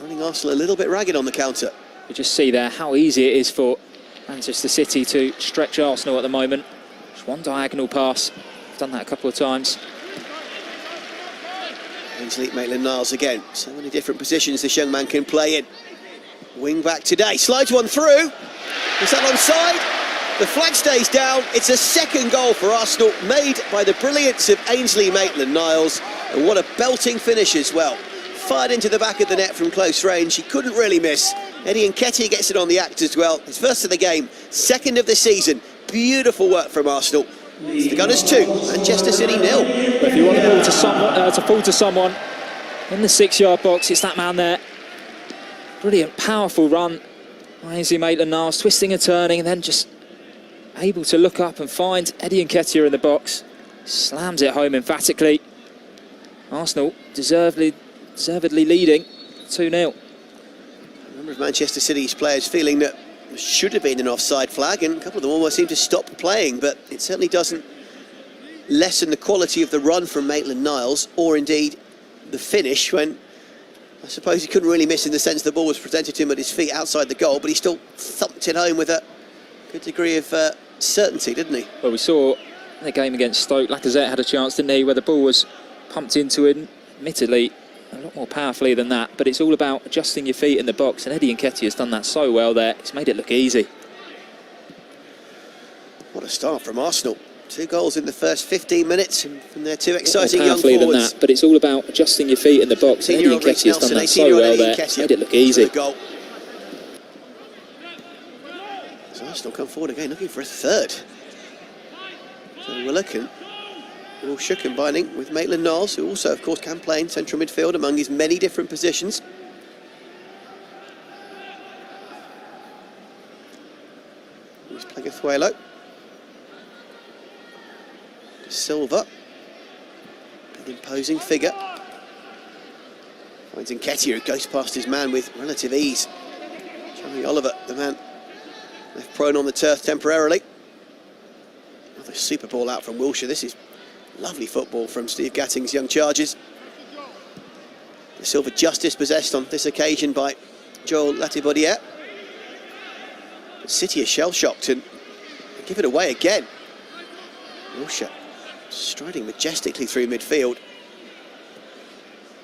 Running Arsenal a little bit ragged on the counter. You just see there how easy it is for Manchester City to stretch Arsenal at the moment. Just one diagonal pass. Done that a couple of times. Ainsley Maitland-Niles again. So many different positions this young man can play in. Wing back today. Slides one through. Is that onside? The flag stays down. It's a second goal for Arsenal, made by the brilliance of Ainsley Maitland-Niles. And what a belting finish as well. Fired into the back of the net from close range. He couldn't really miss. Eddie Nketiah gets it on the act as well. His first of the game, second of the season. Beautiful work from Arsenal. The Gunners 2, Manchester City 0. If you want the ball to fall to someone in the 6-yard box, it's that man there. Brilliant, powerful run. Ainsley Maitland-Niles twisting and turning, and then just able to look up and find Eddie Nketiah in the box. Slams it home emphatically. Arsenal deservedly leading 2-0. A number of Manchester City's players feeling that there should have been an offside flag, and a couple of them almost seem to stop playing, but it certainly doesn't lessen the quality of the run from Maitland-Niles, or indeed the finish, when I suppose he couldn't really miss in the sense the ball was presented to him at his feet outside the goal, but he still thumped it home with a good degree of certainty, didn't he? Well, we saw in the game against Stoke, Lacazette had a chance, didn't he, where the ball was pumped into him, admittedly a lot more powerfully than that, but it's all about adjusting your feet in the box, and Eddie Nketiah has done that so well there. It's made it look easy. What a start from Arsenal. 2 goals in the first 15 minutes from their 2 exciting young forwards. Than that, but it's all about adjusting your feet in the box, and Eddie Nketiah has done that so well there. It's made it look easy. Goal. So Arsenal come forward again, looking for a third. So Willock and Wilshere combining with Maitland-Niles, who also, of course, can play in central midfield among his many different positions. Here's Pleguezuelo. Silva, big imposing figure. Finds Nketiah, who goes past his man with relative ease. Jamie Oliver, the man left prone on the turf temporarily. Another super ball out from Wilshere. This is lovely football from Steve Gatting's young charges. The Silva just dispossessed on this occasion by Joel Latibaudière. But City is shell-shocked and give it away again. Wilshere striding majestically through midfield.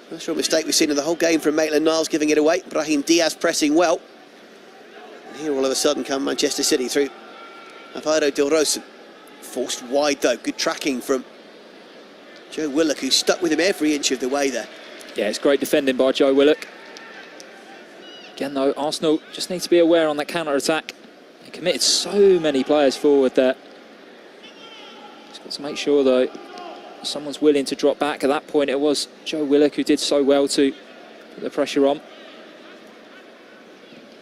First real mistake we've seen in the whole game from Maitland-Niles, giving it away. Brahim Diaz pressing well. And here all of a sudden come Manchester City through Alvaro Del Rosa. Forced wide though, good tracking from Joe Willock, who stuck with him every inch of the way there. Yeah, it's great defending by Joe Willock. Again though, Arsenal just need to be aware on that counter-attack. They committed so many players forward there. Just got to make sure though someone's willing to drop back. At that point it was Joe Willock who did so well to put the pressure on.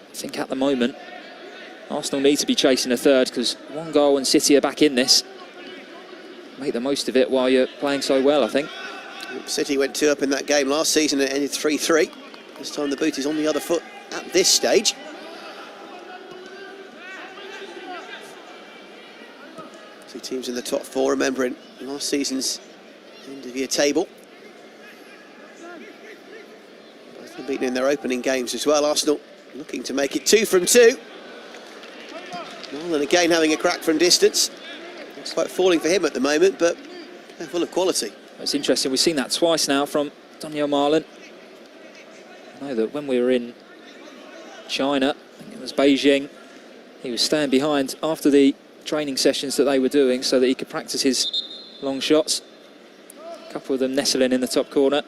I think at the moment Arsenal need to be chasing a third, because 1 goal and City are back in this. Make the most of it while you're playing so well, I think. City went 2 up in that game last season and it ended 3-3. This time the boot is on the other foot at this stage. Two teams in the top 4, remembering last season's end-of-year table. Both been beaten in their opening games as well. Arsenal looking to make it 2 from 2. Nolan again having a crack from distance. It's quite falling for him at the moment, but they're full of quality. It's interesting, we've seen that twice now from Daniel Marlin. I know that when we were in China, I think it was Beijing, he was staying behind after the training sessions that they were doing so that he could practice his long shots. A couple of them nestling in the top corner.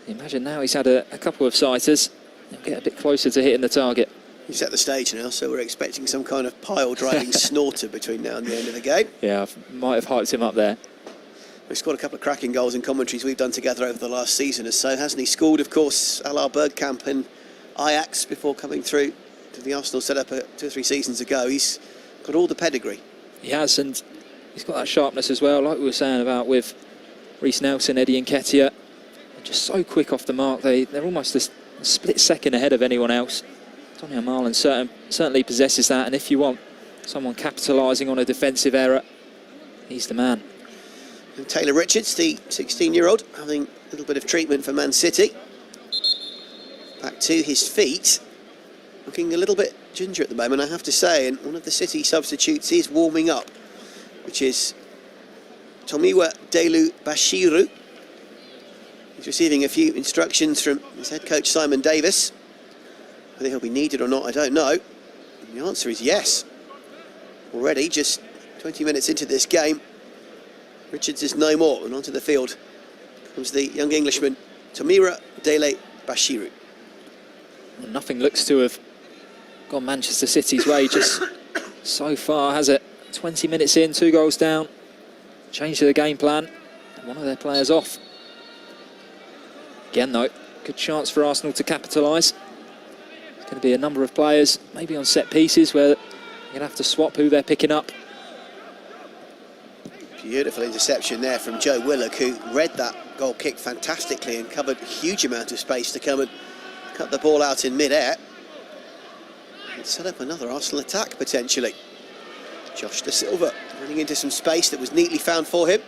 Imagine now he's had a couple of sighters. He'll get a bit closer to hitting the target. He's set the stage now, so we're expecting some kind of pile-driving snorter between now and the end of the game. Yeah, I might have hyped him up there. He's scored a couple of cracking goals in commentaries we've done together over the last season or so, hasn't he? Scored, of course, à la Bergkamp and Ajax before coming through to the Arsenal setup 2 or 3 seasons ago. He's got all the pedigree. He has, and he's got that sharpness as well, like we were saying about with Reece Nelson, Eddie Nketiah. They're just so quick off the mark. They're almost a split second ahead of anyone else. Daniel Marlin certainly possesses that, and if you want someone capitalising on a defensive error, he's the man. And Taylor Richards, the 16-year-old, having a little bit of treatment for Man City. Back to his feet. Looking a little bit ginger at the moment, I have to say, and one of the City substitutes is warming up, which is Tomiwa Delu Bashiru. He's receiving a few instructions from his head coach Simon Davis. Whether he'll be needed or not, I don't know. And the answer is yes. Already, just 20 minutes into this game, Richards is no more, and onto the field comes the young Englishman, Tomiwa Dele Bashiru. Well, nothing looks to have gone Manchester City's way just so far, has it? 20 minutes in, 2 goals down. Change to the game plan. One of their players off. Again, though, good chance for Arsenal to capitalise. There's going to be a number of players, maybe on set pieces, where you're going to have to swap who they're picking up. Beautiful interception there from Joe Willock, who read that goal kick fantastically and covered a huge amount of space to come and cut the ball out in mid-air. And set up another Arsenal attack, potentially. Josh Da Silva running into some space that was neatly found for him.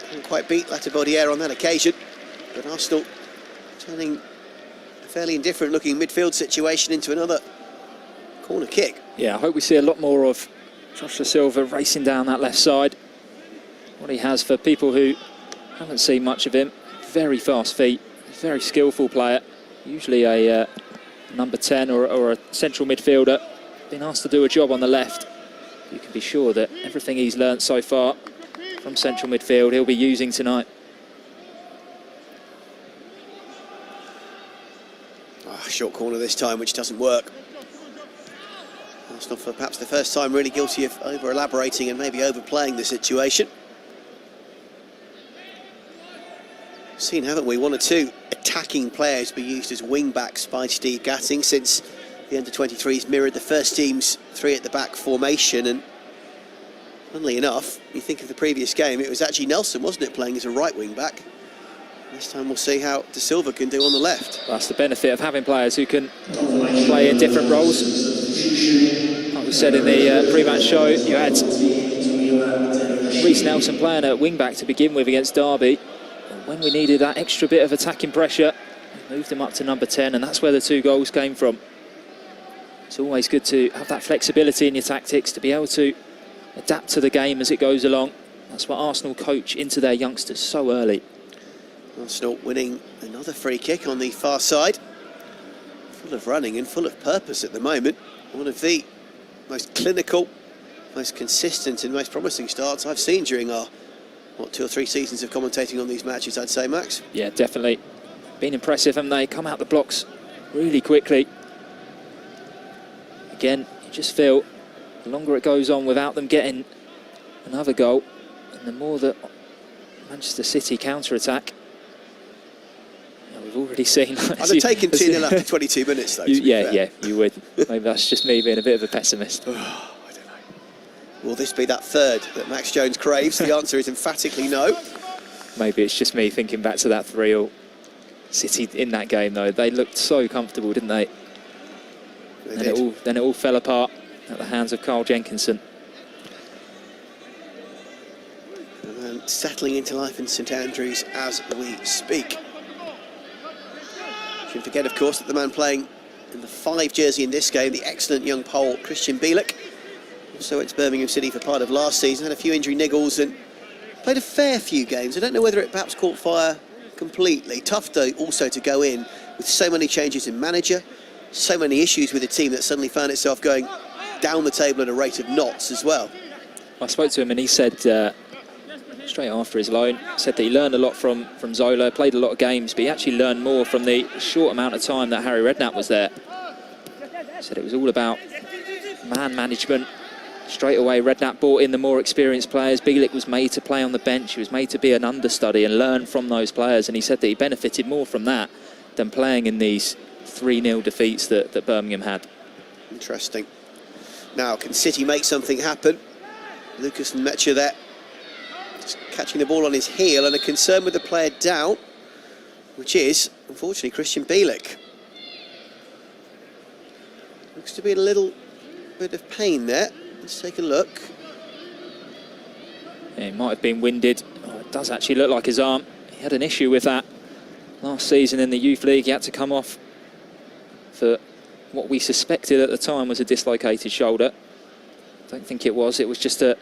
Couldn't quite beat Latibaudiere on that occasion, but Arsenal turning a fairly indifferent looking midfield situation into another corner kick. Yeah, I hope we see a lot more of Josh Da Silva racing down that left side. What he has, for people who haven't seen much of him, very fast feet, very skillful player, usually a number 10 or a central midfielder, been asked to do a job on the left. You can be sure that everything he's learnt so far from central midfield he'll be using tonight. Short corner this time, which doesn't work. Arsenal, for perhaps the first time, really guilty of over-elaborating and maybe overplaying the situation. Seen, haven't we, 1 or 2 attacking players be used as wing-backs by Steve Gatting since the under-23s mirrored the first team's 3 at the back formation. And funnily enough, you think of the previous game, it was actually Nelson, wasn't it, playing as a right wing-back. This time we'll see how Da Silva can do on the left. That's the benefit of having players who can play in different roles. Like we said in the pre-match show, you had Reece Nelson playing at wing-back to begin with against Derby. When we needed that extra bit of attacking pressure, we moved him up to number 10, and that's where the 2 goals came from. It's always good to have that flexibility in your tactics, to be able to adapt to the game as it goes along. That's what Arsenal coach into their youngsters so early. Arsenal winning another free kick on the far side. Full of running and full of purpose at the moment. One of the most clinical, most consistent and most promising starts I've seen during our 2 or 3 seasons of commentating on these matches, I'd say, Max. Yeah, definitely. Been impressive, haven't they? Come out the blocks really quickly. Again, you just feel the longer it goes on without them getting another goal, and the more that Manchester City counter-attack. We've already seen... I'd have taken 2-0 after 22 minutes, though, yeah, you would. Maybe that's just me being a bit of a pessimist. I don't know. Will this be that third that Max Jones craves? The answer is emphatically no. Maybe it's just me thinking back to that 3-0. City in that game, though, they looked so comfortable, didn't they? Then it all fell apart at the hands of Carl Jenkinson. And settling into life in St Andrews as we speak. Shouldn't forget, of course, that the man playing in the 5 jersey in this game, the excellent young Pole Christian Bielik, also went to Birmingham City for part of last season, had a few injury niggles and played a fair few games. I don't know whether it perhaps caught fire completely. Tough, though, also to go in with so many changes in manager, so many issues with a team that suddenly found itself going down the table at a rate of knots as well. I spoke to him and he said, straight after his loan, said that he learned a lot from Zola, played a lot of games, but he actually learned more from the short amount of time that Harry Redknapp was there. He said it was all about man management. Straight away, Redknapp brought in the more experienced players. Bielik was made to play on the bench. He was made to be an understudy and learn from those players. And he said that he benefited more from that than playing in these 3-0 defeats that Birmingham had. Interesting. Now, can City make something happen? Lucas Nmecha there, just catching the ball on his heel, and a concern with the player down, which is, unfortunately, Christian Bielik. Looks to be in a little bit of pain there. Let's take a look. Yeah, he might have been winded. Oh, it does actually look like his arm. He had an issue with that last season in the Youth League. He had to come off for what we suspected at the time was a dislocated shoulder. I don't think it was. It was just a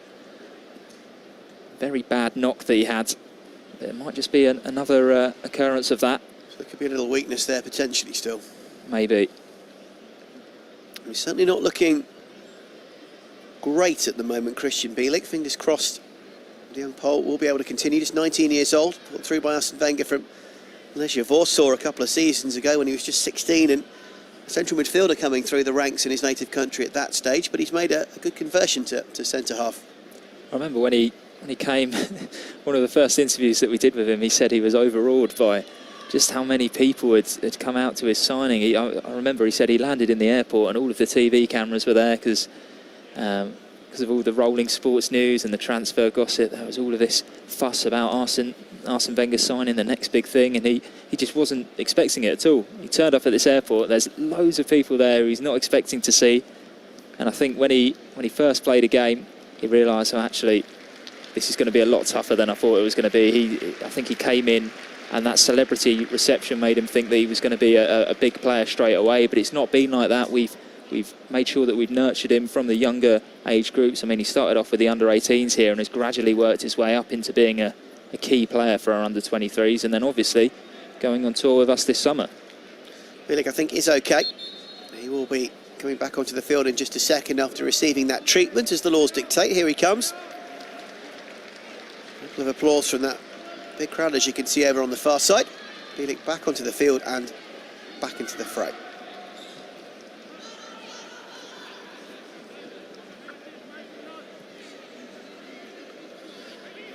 very bad knock that he had. It might just be another occurrence of that. So there could be a little weakness there potentially still. Maybe. He's certainly not looking great at the moment, Christian Bielik. Fingers crossed the young Pole will be able to continue. Just 19 years old, put through by Arsene Wenger from Legia Warsaw a couple of seasons ago when he was just 16, and a central midfielder coming through the ranks in his native country at that stage, but he's made a good conversion to centre-half. I remember when he came, one of the first interviews that we did with him, he said he was overawed by just how many people had come out to his signing. I remember he said he landed in the airport and all of the TV cameras were there because of all the rolling sports news and the transfer gossip. There was all of this fuss about Arsene Wenger signing the next big thing, and he just wasn't expecting it at all. He turned up at this airport, there's loads of people there he's not expecting to see, and I think when he first played a game, he realised, oh, actually, this is going to be a lot tougher than I thought it was going to be. I think he came in and that celebrity reception made him think that he was going to be a big player straight away, but it's not been like that. We've made sure that we've nurtured him from the younger age groups. I mean, he started off with the under-18s here and has gradually worked his way up into being a key player for our under-23s, and then obviously going on tour with us this summer. Bielik, I think, is okay. He will be coming back onto the field in just a second after receiving that treatment, as the laws dictate. Here he comes. A couple of applause from that big crowd, as you can see over on the far side. Bielik back onto the field and back into the fray.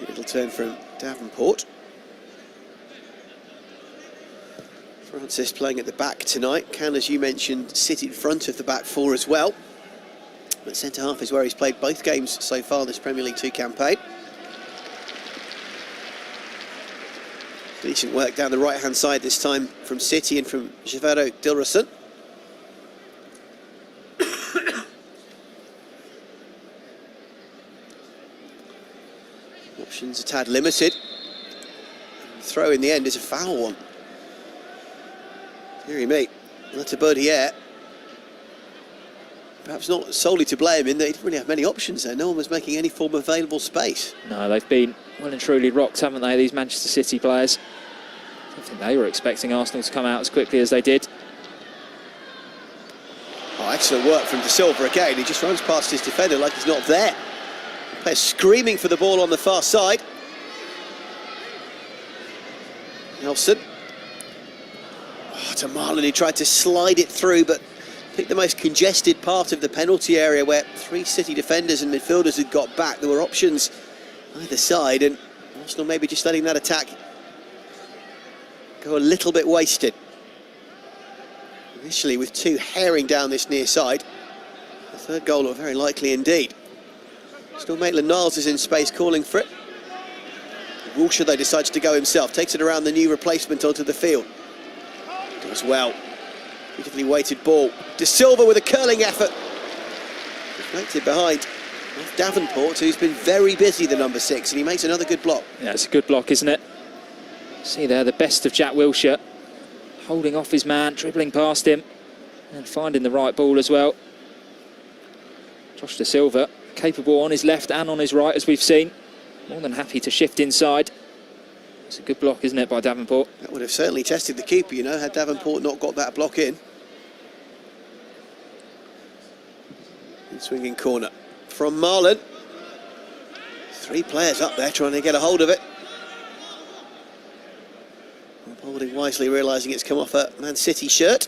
Little turn from Davenport. Francis playing at the back tonight. Can, as you mentioned, sit in front of the back four as well. But centre-half is where he's played both games so far this Premier League 2 campaign. Decent work down the right-hand side this time from City and from Javero Dilrosun. Options a tad limited. Throw in the end is a foul one. Deary me, that's a birdie air. Perhaps not solely to blame in that he didn't really have many options there. No one was making any form of available space. No, they've been well and truly rocked, haven't they, these Manchester City players? I don't think they were expecting Arsenal to come out as quickly as they did. Oh, excellent work from De Silva again. He just runs past his defender like he's not there. Player screaming for the ball on the far side. Nelson. Oh, to Marlon, he tried to slide it through, but picked the most congested part of the penalty area where 3 City defenders and midfielders had got back. There were options either side, and Arsenal maybe just letting that attack go a little bit wasted. Initially with 2 herring down this near side. The third goal looked very likely indeed. Still Maitland-Niles is in space calling for it. Wilshere, though, decides to go himself. Takes it around the new replacement onto the field. Does well. Beautifully weighted ball. De Silva with a curling effort. Deflected behind Davenport, who's been very busy, the number 6, and he makes another good block. Yeah, it's a good block, isn't it? See there, the best of Jack Wilshere. Holding off his man, dribbling past him, and finding the right ball as well. Josh De Silva, capable on his left and on his right, as we've seen. More than happy to shift inside. It's a good block, isn't it, by Davenport? That would have certainly tested the keeper, you know, had Davenport not got that block in. And swinging corner from Marlon. 3 players up there trying to get a hold of it. Holding wisely, realising it's come off a Man City shirt.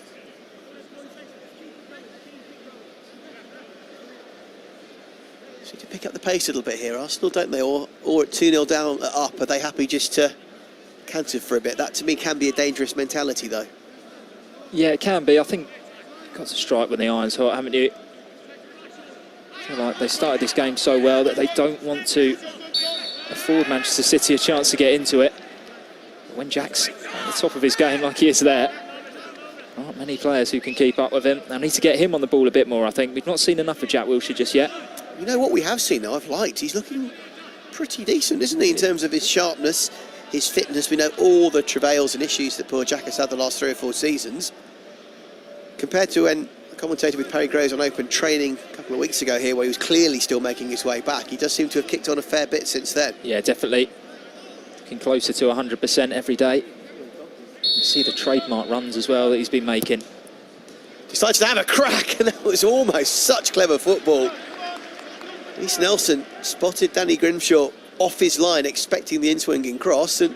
So to pick up the pace a little bit here, Arsenal, don't they? Or at 2-0 down, up, are they happy just to canter for a bit? That, to me, can be a dangerous mentality, though. Yeah, it can be. I think you've got to strike when the iron's hot, haven't you? I feel like they started this game so well that they don't want to afford Manchester City a chance to get into it. When Jack's at the top of his game like he is there, there aren't many players who can keep up with him. They need to get him on the ball a bit more, I think. We've not seen enough of Jack Wilshere just yet. You know what we have seen, though, I've liked. He's looking pretty decent, isn't he, in terms of his sharpness. his fitness. We know all the travails and issues that poor Jack has had the last 3 or 4 seasons. Compared to when I commentated with Perry Groves on open training a couple of weeks ago here, where he was clearly still making his way back, he does seem to have kicked on a fair bit since then. Yeah, definitely. Looking closer to 100% every day. You see the trademark runs as well that he's been making. Decides to have a crack, and that was almost such clever football. Reece Nelson spotted Danny Grimshaw off his line, expecting the in-swinging cross, and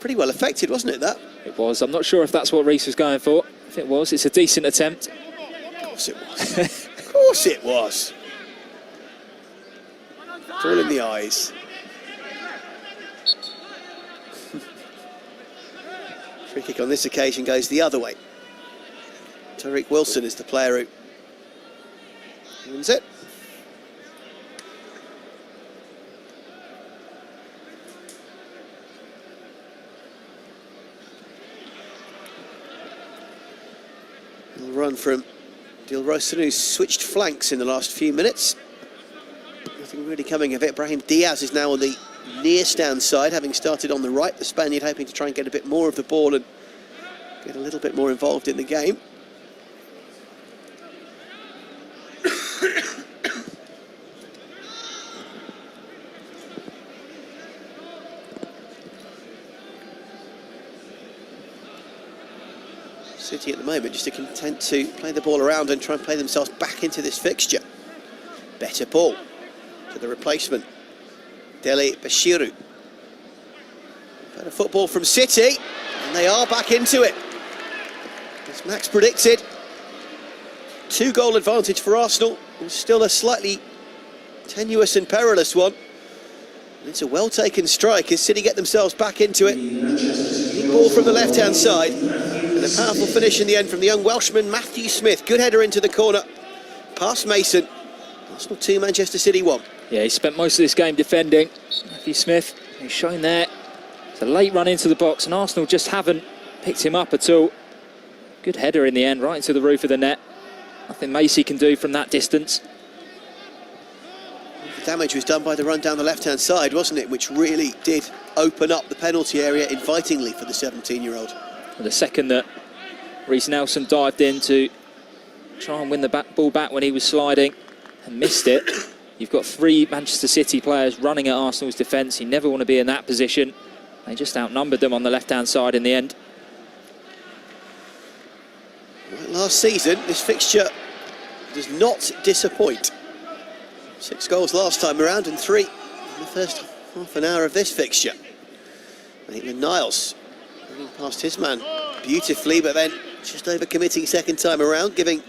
pretty well affected, wasn't it, that? It was. I'm not sure if that's what Reece was going for. If it was, it's a decent attempt. Of course it was. Of course it was. It's all in the eyes. Free kick on this occasion goes the other way. Tariq Wilson is the player who wins it. Little run from Dilrosun, who's switched flanks in the last few minutes. Nothing really coming of it. Brahim Diaz is now on the near stand side, having started on the right. The Spaniard hoping to try and get a bit more of the ball and get a little bit more involved in the game. City at the moment just are content to play the ball around and try and play themselves back into this fixture. Better ball to the replacement, Dele Bashiru. Better football from City, and they are back into it. As Max predicted, 2-goal advantage for Arsenal, and still a slightly tenuous and perilous one. And it's a well-taken strike as City get themselves back into it. Ball from the left-hand side. And a powerful finish in the end from the young Welshman Matthew Smith. Good header into the corner, past Mason. Arsenal 2, Manchester City 1. Yeah, he spent most of this game defending. Matthew Smith, he's shown there. It's a late run into the box, and Arsenal just haven't picked him up at all. Good header in the end, right into the roof of the net. Nothing Macy can do from that distance. The damage was done by the run down the left-hand side, wasn't it? Which really did open up the penalty area invitingly for the 17-year-old. The second that Reece Nelson dived in to try and win the ball back when he was sliding and missed it, you've got 3 Manchester City players running at Arsenal's defence. You never want to be in that position. They just outnumbered them on the left-hand side in the end. Like last season, this fixture does not disappoint. 6 goals last time around and 3 in the first half an hour of this fixture. Maitland-Niles running past his man beautifully, but then just over-committing second time around, giving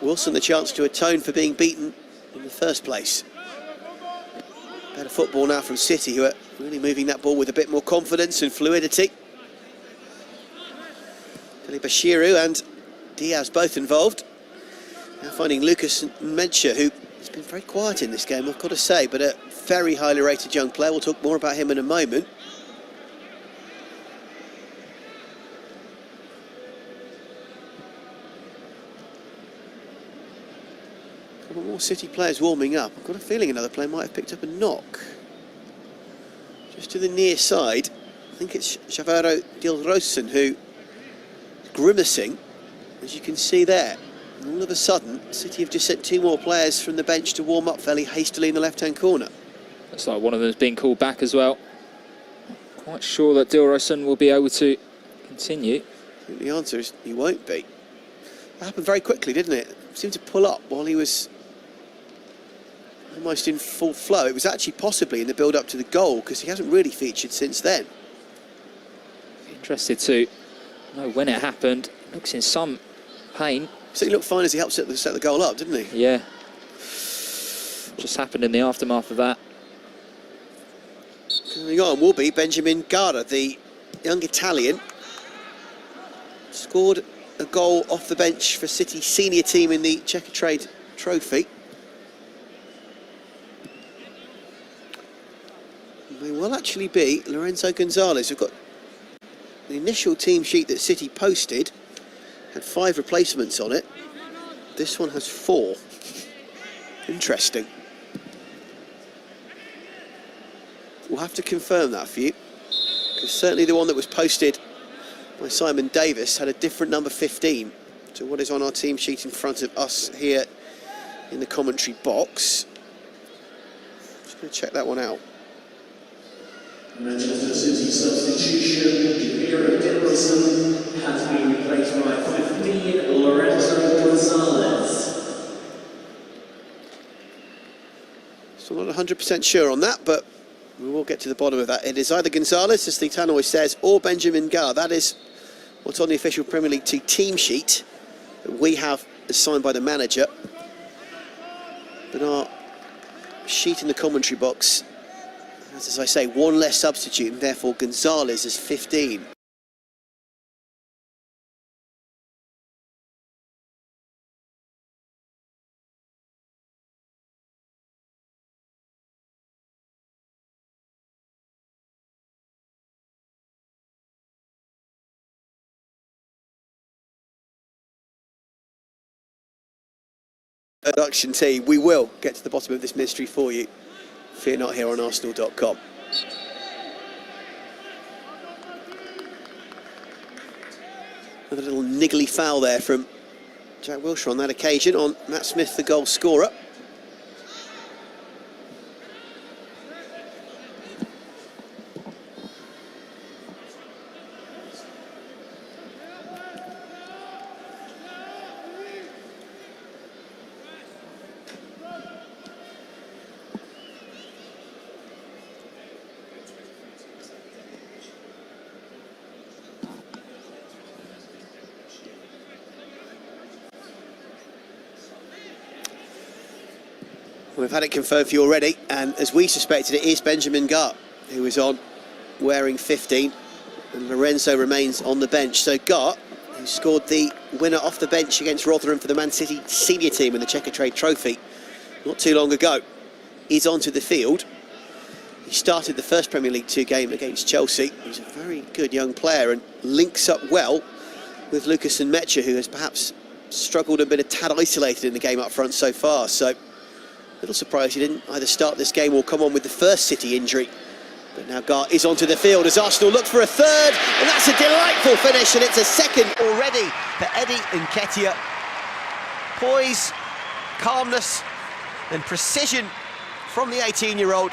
Wilson the chance to atone for being beaten in the first place. Better football now from City, who are really moving that ball with a bit more confidence and fluidity. Dele Bashiru and Diaz both involved. Now finding Lucas Mencha, who has been very quiet in this game, I've got to say, but a very highly rated young player. We'll talk more about him in a moment. More City players warming up. I've got a feeling another player might have picked up a knock. Just to the near side, I think it's Chavaro Dilrosun who is grimacing, as you can see there. And all of a sudden, City have just sent 2 more players from the bench to warm up fairly hastily in the left-hand corner. Looks like one of them is being called back as well. Not quite sure that Dilrosun will be able to continue. I think the answer is he won't be. That happened very quickly, didn't it? It seemed to pull up while he was almost in full flow. It was actually possibly in the build-up to the goal, because he hasn't really featured since then. Interested to know when it happened. Looks in some pain. So he looked fine as he helped set the goal up, didn't he? Yeah. Just happened in the aftermath of that. Coming on will be Benjamin Gara, the young Italian. Scored a goal off the bench for City's senior team in the Checkatrade Trophy. It may well actually be Lorenzo Gonzalez. We've got the initial team sheet that City posted, had 5 replacements on it. This one has 4. Interesting. We'll have to confirm that for you. Because certainly the one that was posted by Simon Davis had a different number 15 to what is on our team sheet in front of us here in the commentary box. Just going to check that one out. Manchester City substitution, Javier Dickinson has been replaced by 15, Lorenzo Gonzalez. Still not 100% sure on that, but we will get to the bottom of that. It is either Gonzalez, as the tannoy says, or Benjamin Gar. That is what's on the official Premier League 2 team sheet that we have assigned by the manager. But our sheet in the commentary box, as I say, one less substitute, and therefore Gonzalez is 15. Production team, we will get to the bottom of this mystery for you. Fear not, here on Arsenal.com. Another little niggly foul there from Jack Wilshere on that occasion on Matt Smith, the goal scorer. We've had it confirmed for you already, and as we suspected, it is Benjamin Gar who is on wearing 15, and Lorenzo remains on the bench. So Gar, who scored the winner off the bench against Rotherham for the Man City senior team in the Checkatrade Trophy not too long ago, is onto the field. He started the first Premier League 2 game against Chelsea. He's a very good young player and links up well with Lucas and Mecha, who has perhaps struggled a bit, a tad isolated in the game up front so far. So little surprised he didn't either start this game or come on with the first City injury. But now Gar is onto the field as Arsenal look for a third, and that's a delightful finish, and it's a second already for Eddie Nketiah. Poise, calmness and precision from the 18-year-old.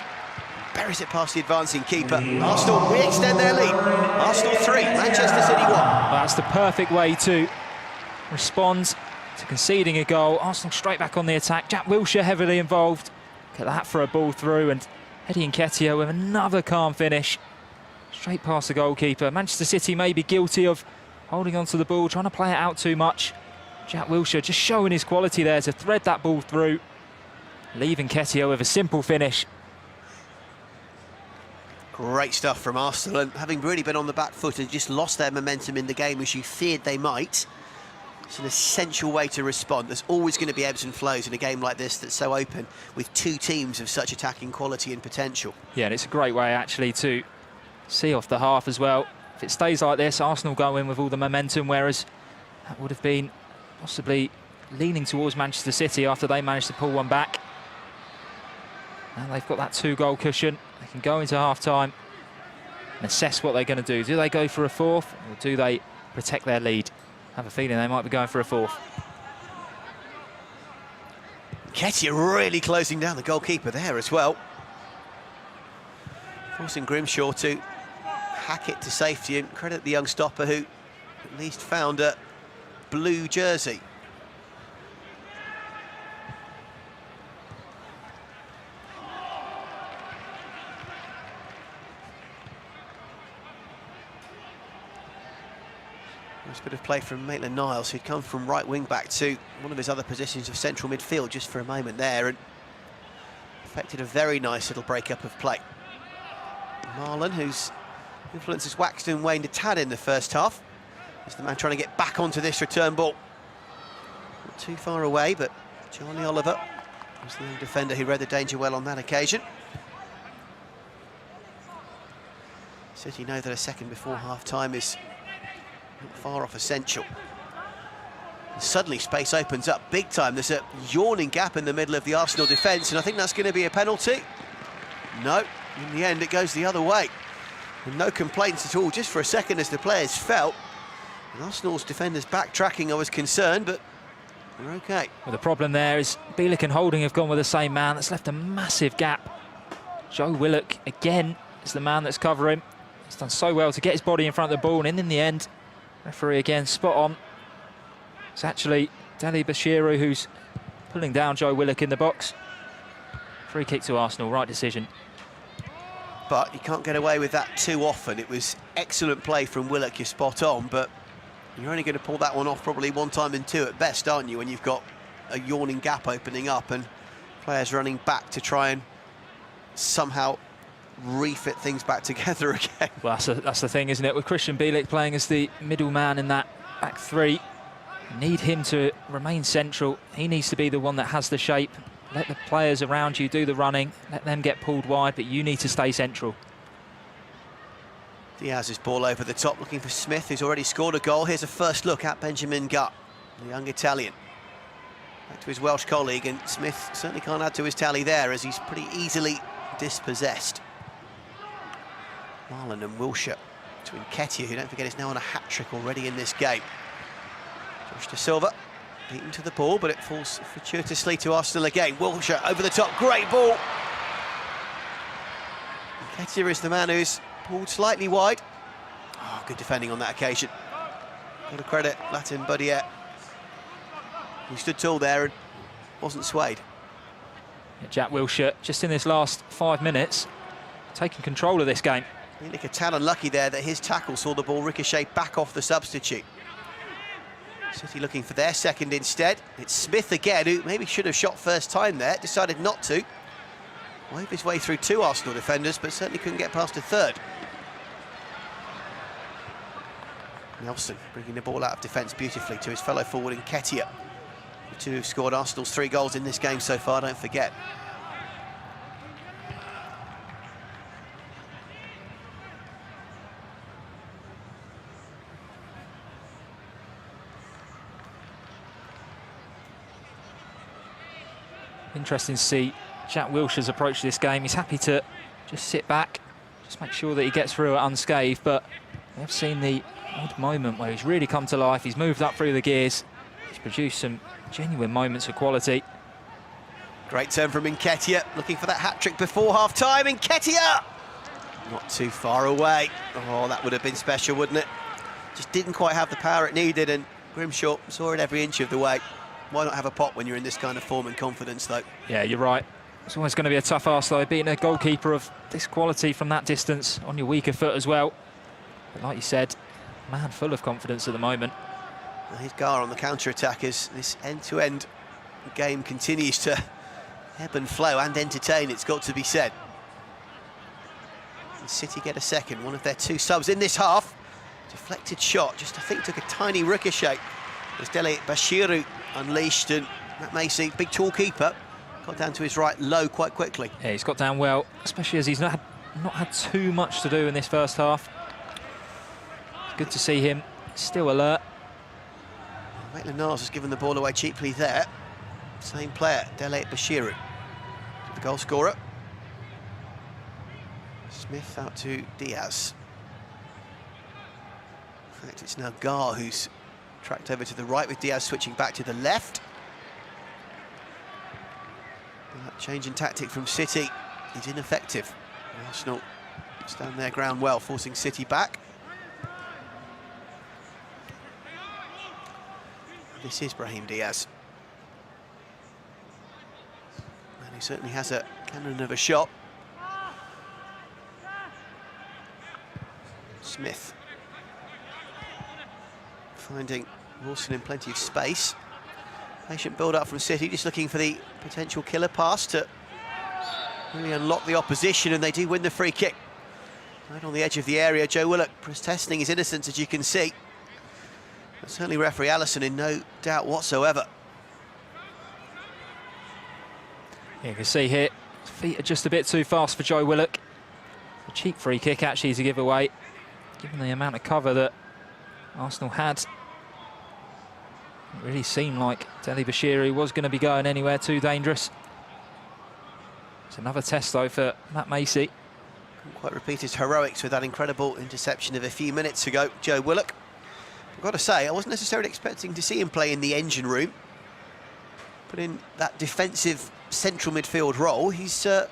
Buries it past the advancing keeper. Arsenal re-extend their lead. Arsenal 3, Manchester City 1. Well, that's the perfect way to respond to conceding a goal. Arsenal straight back on the attack. Jack Wilshere heavily involved. Look at that for a ball through, and Eddie Nketiah with another calm finish. Straight past the goalkeeper. Manchester City may be guilty of holding onto the ball, trying to play it out too much. Jack Wilshere just showing his quality there to thread that ball through. Leaving Nketiah with a simple finish. Great stuff from Arsenal, and having really been on the back foot and just lost their momentum in the game as you feared they might, it's an essential way to respond. There's always going to be ebbs and flows in a game like this that's so open, with two teams of such attacking quality and potential. Yeah, and it's a great way actually to see off the half as well. If it stays like this, Arsenal go in with all the momentum, whereas that would have been possibly leaning towards Manchester City after they managed to pull one back. And they've got that 2-goal cushion. They can go into half-time and assess what they're going to do. Do they go for a fourth, or do they protect their lead? I have a feeling they might be going for a fourth. Nketiah really closing down the goalkeeper there as well, forcing Grimshaw to hack it to safety, and credit the young stopper who at least found a blue jersey. Nice bit of play from Maitland-Niles, who'd come from right wing-back to one of his other positions of central midfield just for a moment there, and effected a very nice little break-up of play. Marlon, whose influence has waxed and waned a tad in the first half, is the man trying to get back onto this return ball. Not too far away, but Charlie Oliver was the young defender who read the danger well on that occasion. City know that a second before half-time is not far off essential. And suddenly space opens up big time. There's a yawning gap in the middle of the Arsenal defence, and I think that's going to be a penalty. No, in the end it goes the other way. And no complaints at all, just for a second as the players felt. And Arsenal's defenders backtracking, I was concerned, but we're okay. Well, the problem there is Bielik and Holding have gone with the same man. That's left a massive gap. Joe Willock, again, is the man that's covering. He's done so well to get his body in front of the ball, and in the end, referee again, spot on. It's actually Deli Bashiru who's pulling down Joe Willock in the box. Free kick to Arsenal, right decision. But you can't get away with that too often. It was excellent play from Willock, you're spot on, but you're only going to pull that one off probably one time in two at best, aren't you, when you've got a yawning gap opening up and players running back to try and somehow refit things back together again. Well, that's the thing, isn't it? With Christian Bielik playing as the middleman in that back three, you need him to remain central. He needs to be the one that has the shape. Let the players around you do the running, let them get pulled wide, but you need to stay central. Diaz's ball over the top, looking for Smith, who's already scored a goal. Here's a first look at Benjamin Gutt, the young Italian. Back to his Welsh colleague, and Smith certainly can't add to his tally there, as he's pretty easily dispossessed. Marlon and Wilshere to Nketiah, who, don't forget, is now on a hat-trick already in this game. Josh De Silva beaten to the ball, but it falls fortuitously to Arsenal again. Wilshere over the top, great ball. Nketiah is the man who's pulled slightly wide. Oh, good defending on that occasion. Got to credit Latin Bodier, who stood tall there and wasn't swayed. Yeah, Jack Wilshere, just in this last 5 minutes, taking control of this game. Bielik a tad unlucky there that his tackle saw the ball ricochet back off the substitute. City looking for their second instead. It's Smith again, who maybe should have shot first time there, decided not to. Waved his way through two Arsenal defenders, but certainly couldn't get past a third. Nelson bringing the ball out of defence beautifully to his fellow forward Nketiah. The two who've scored Arsenal's 3 goals in this game so far, don't forget. Interesting to see Jack Wilshere's approach to this game. He's happy to just sit back, just make sure that he gets through it unscathed, but we have seen the odd moment where he's really come to life. He's moved up through the gears. He's produced some genuine moments of quality. Great turn from Nketiah, looking for that hat-trick before half-time. Nketiah! Not too far away. Oh, that would have been special, wouldn't it? Just didn't quite have the power it needed, and Grimshaw saw it every inch of the way. Why not have a pop when you're in this kind of form and confidence, though? Yeah, you're right. It's always going to be a tough ask, though, beating a goalkeeper of this quality from that distance on your weaker foot as well. But like you said, man full of confidence at the moment. Well, here's Gar on the counter-attack as this end-to-end game continues to ebb and flow and entertain, it's got to be said. And City get a second, one of their 2 subs in this half. Deflected shot, just I think took a tiny ricochet as Dele Bashiru unleashed, and Matt Macy, big tall keeper, got down to his right low quite quickly. Yeah, he's got down well, especially as he's not had too much to do in this first half. It's good to see him still alert. Maitland-Niles has given the ball away cheaply there. Same player, Dele Bashiru, the goal scorer. Smith out to Diaz. In fact, it's now Gar who's tracked over to the right, with Diaz switching back to the left. And that change in tactic from City is ineffective. Arsenal stand their ground well, forcing City back. This is Brahim Diaz. And he certainly has a cannon of a shot. Smith finding Wilson in plenty of space. Patient build-up from City, just looking for the potential killer pass to really unlock the opposition, and they do win the free kick. Right on the edge of the area, Joe Willock protesting his innocence, as you can see. But certainly referee Allison in no doubt whatsoever. Yeah, you can see here, his feet are just a bit too fast for Joe Willock. A cheap free kick actually to give away, given the amount of cover that Arsenal had. It really seemed like Dele Bashiru was going to be going anywhere too dangerous. It's another test, though, for Matt Macy. Couldn't quite repeat his heroics with that incredible interception of a few minutes ago, Joe Willock. I've got to say, I wasn't necessarily expecting to see him play in the engine room, but in that defensive central midfield role, he's done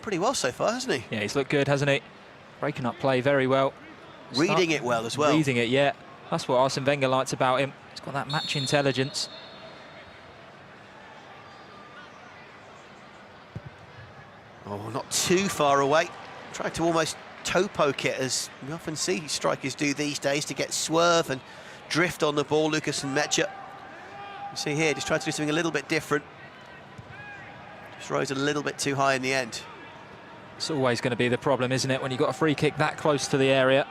pretty well so far, hasn't he? Yeah, he's looked good, hasn't he? Breaking up play very well. Reading it well as well. Reading it, yeah. That's what Arsene Wenger likes about him. He's got that match intelligence. Oh, not too far away. Tried to almost toe poke it, as we often see strikers do these days, to get swerve and drift on the ball, Lucas and Metcher. You see here, just tried to do something a little bit different. Just rose a little bit too high in the end. It's always going to be the problem, isn't it, when you've got a free kick that close to the area?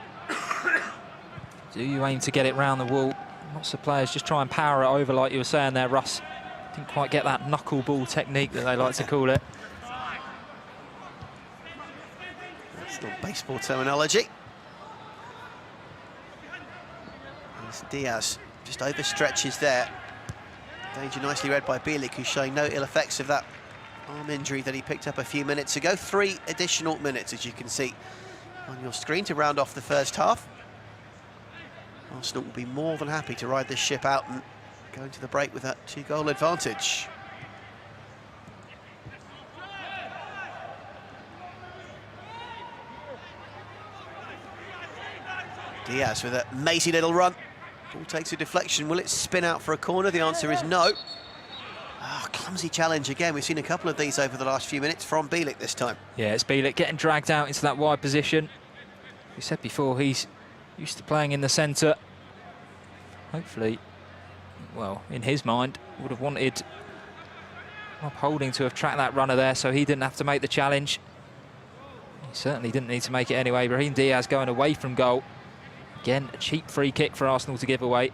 Do you aim to get it round the wall? Lots of players just try and power it over, like you were saying there, Russ. Didn't quite get that knuckleball technique that they like to call it. That's not baseball terminology. As Diaz just overstretches there. Danger nicely read by Bielik, who's showing no ill effects of that arm injury that he picked up a few minutes ago. 3 additional minutes, as you can see on your screen, to round off the first half. Arsenal will be more than happy to ride this ship out and go into the break with that 2-goal advantage. Diaz with a mazy little run. Ball takes a deflection. Will it spin out for a corner? The answer is no. Ah, clumsy challenge again. We've seen a couple of these over the last few minutes from Bielik this time. Yeah, it's Bielik getting dragged out into that wide position. We said before, he's used to playing in the centre. Hopefully, well, in his mind, would have wanted Rob Holding to have tracked that runner there so he didn't have to make the challenge. He certainly didn't need to make it anyway. Brahim Diaz going away from goal. Again, a cheap free kick for Arsenal to give away.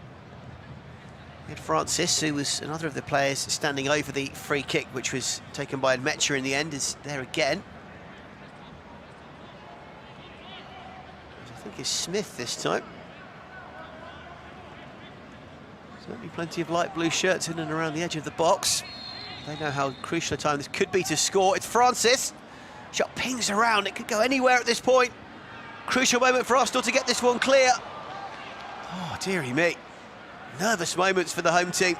We had Francis, who was another of the players standing over the free kick, which was taken by Metcher in the end, is there again. I think it's Smith this time. Certainly plenty of light blue shirts in and around the edge of the box. They know how crucial a time this could be to score. It's Francis. Shot pings around. It could go anywhere at this point. Crucial moment for Arsenal to get this one clear. Oh, dearie me. Nervous moments for the home team.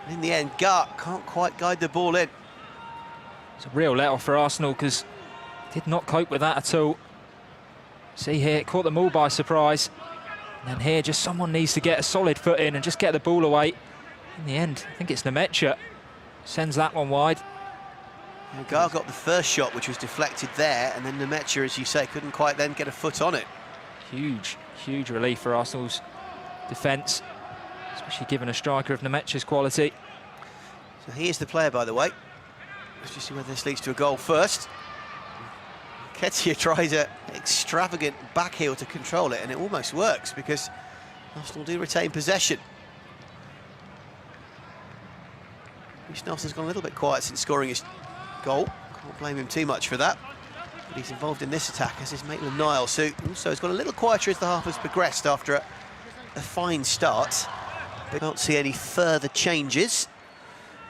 And in the end, Gart can't quite guide the ball in. It's a real let-off for Arsenal because did not cope with that at all. See here, it caught them all by surprise. And then here, just someone needs to get a solid foot in and just get the ball away. In the end, I think it's Nemetcha. Sends that one wide. Gar got the first shot, which was deflected there, and then Nemetcha, as you say, couldn't quite then get a foot on it. Huge, huge relief for Arsenal's defence, especially given a striker of Nemetcha's quality. So he is the player, by the way. Let's just see whether this leads to a goal first. Ketia tries an extravagant back heel to control it, and it almost works because Arsenal do retain possession. Reece Nelson's gone a little bit quiet since scoring his goal. Can't blame him too much for that. But he's involved in this attack, as is Maitland-Niles, who also has got a little quieter as the half has progressed after a fine start. But can't see any further changes.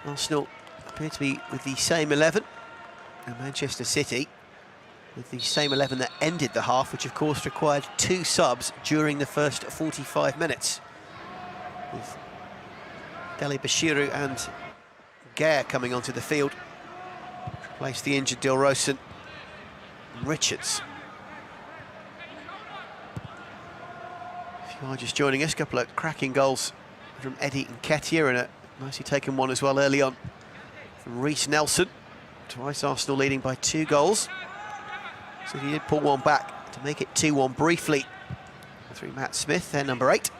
Arsenal appear to be with the same 11, and Manchester City with the same 11 that ended the half, which of course required 2 subs during the first 45 minutes. With Dele Bashiru and Gare coming onto the field. Replace the injured Dilrosun and Richards. If you are just joining us, a couple of cracking goals from Eddie and Ketia, and a nicely taken one as well early on from Reece Nelson. Twice Arsenal leading by 2 goals. So he did pull one back to make it 2-1 briefly through Matt Smith, their number 8.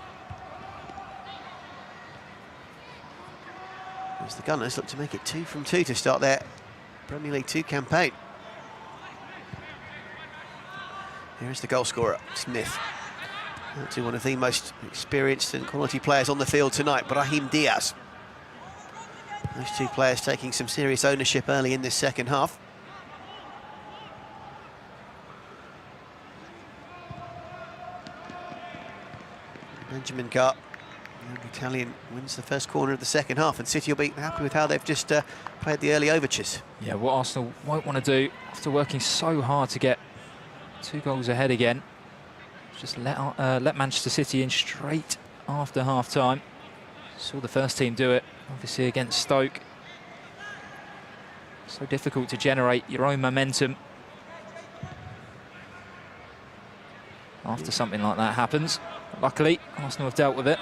As the Gunners look to make it 2 from 2 to start their Premier League 2 campaign. Here is the goal scorer, Smith. To one of the most experienced and quality players on the field tonight, Brahim Diaz. Those 2 players taking some serious ownership early in this second half. Benjamin Gart, the young Italian, wins the first corner of the second half, and City will be happy with how they've just played the early overtures. Yeah, what Arsenal won't want to do, after working so hard to get 2 goals ahead again. Just let Manchester City in straight after half-time. Saw the first team do it, obviously against Stoke. So difficult to generate your own momentum after something like that happens. Luckily, Arsenal have dealt with it.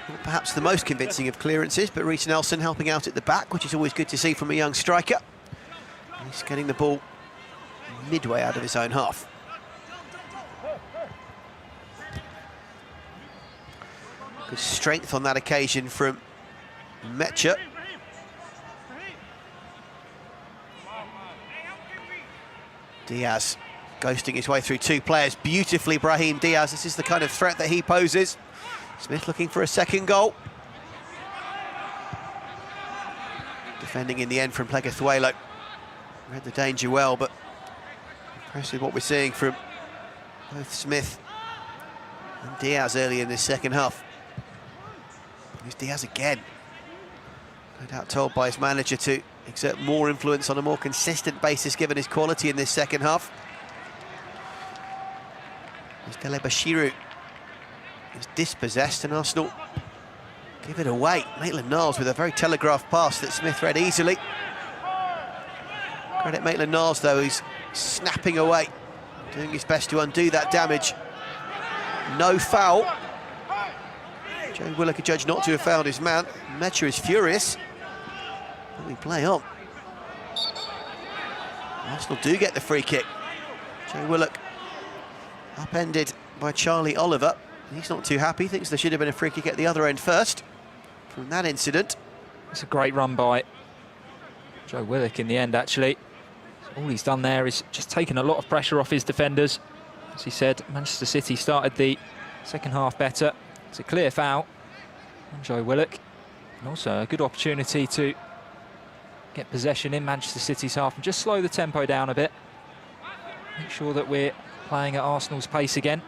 Not perhaps the most convincing of clearances, but Reece Nelson helping out at the back, which is always good to see from a young striker. He's getting the ball midway out of his own half. Good strength on that occasion from Mecha. Diaz ghosting his way through 2 players beautifully. Brahim Diaz, this is the kind of threat that he poses. Smith looking for a second goal. Defending in the end from Pleguezuelo. Read the danger well, but impressive what we're seeing from both Smith and Diaz early in this second half. Here's Diaz again. No doubt told by his manager to exert more influence on a more consistent basis given his quality in this second half. As Dele Bashiru is dispossessed and Arsenal give it away. Maitland-Niles with a very telegraphed pass that Smith read easily. Credit Maitland-Niles though, he's snapping away, doing his best to undo that damage. No foul. Joe Willock judged not to have fouled his man. Mecha is furious. But we play on. Arsenal do get the free kick. Joe Willock upended by Charlie Oliver. He's not too happy, thinks there should have been a free kick at the other end first from that incident. It's a great run by Joe Willock in the end, actually. All he's done there is just taken a lot of pressure off his defenders. As he said, Manchester City started the second half better. It's a clear foul on Joe Willock. And also a good opportunity to get possession in Manchester City's half and just slow the tempo down a bit. Make sure that we're playing at Arsenal's pace again.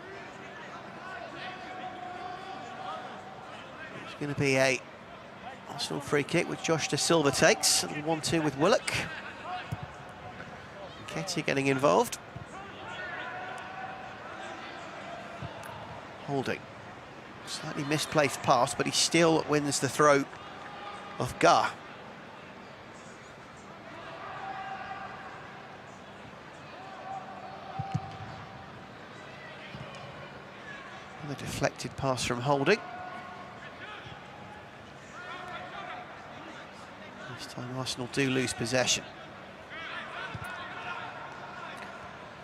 It's going to be a Arsenal free kick which Josh De Silva takes. A little 1-2 with Willock. Ketty getting involved. Holding. Slightly misplaced pass, but he still wins the throw of Gar. The deflected pass from Holding. This time Arsenal do lose possession.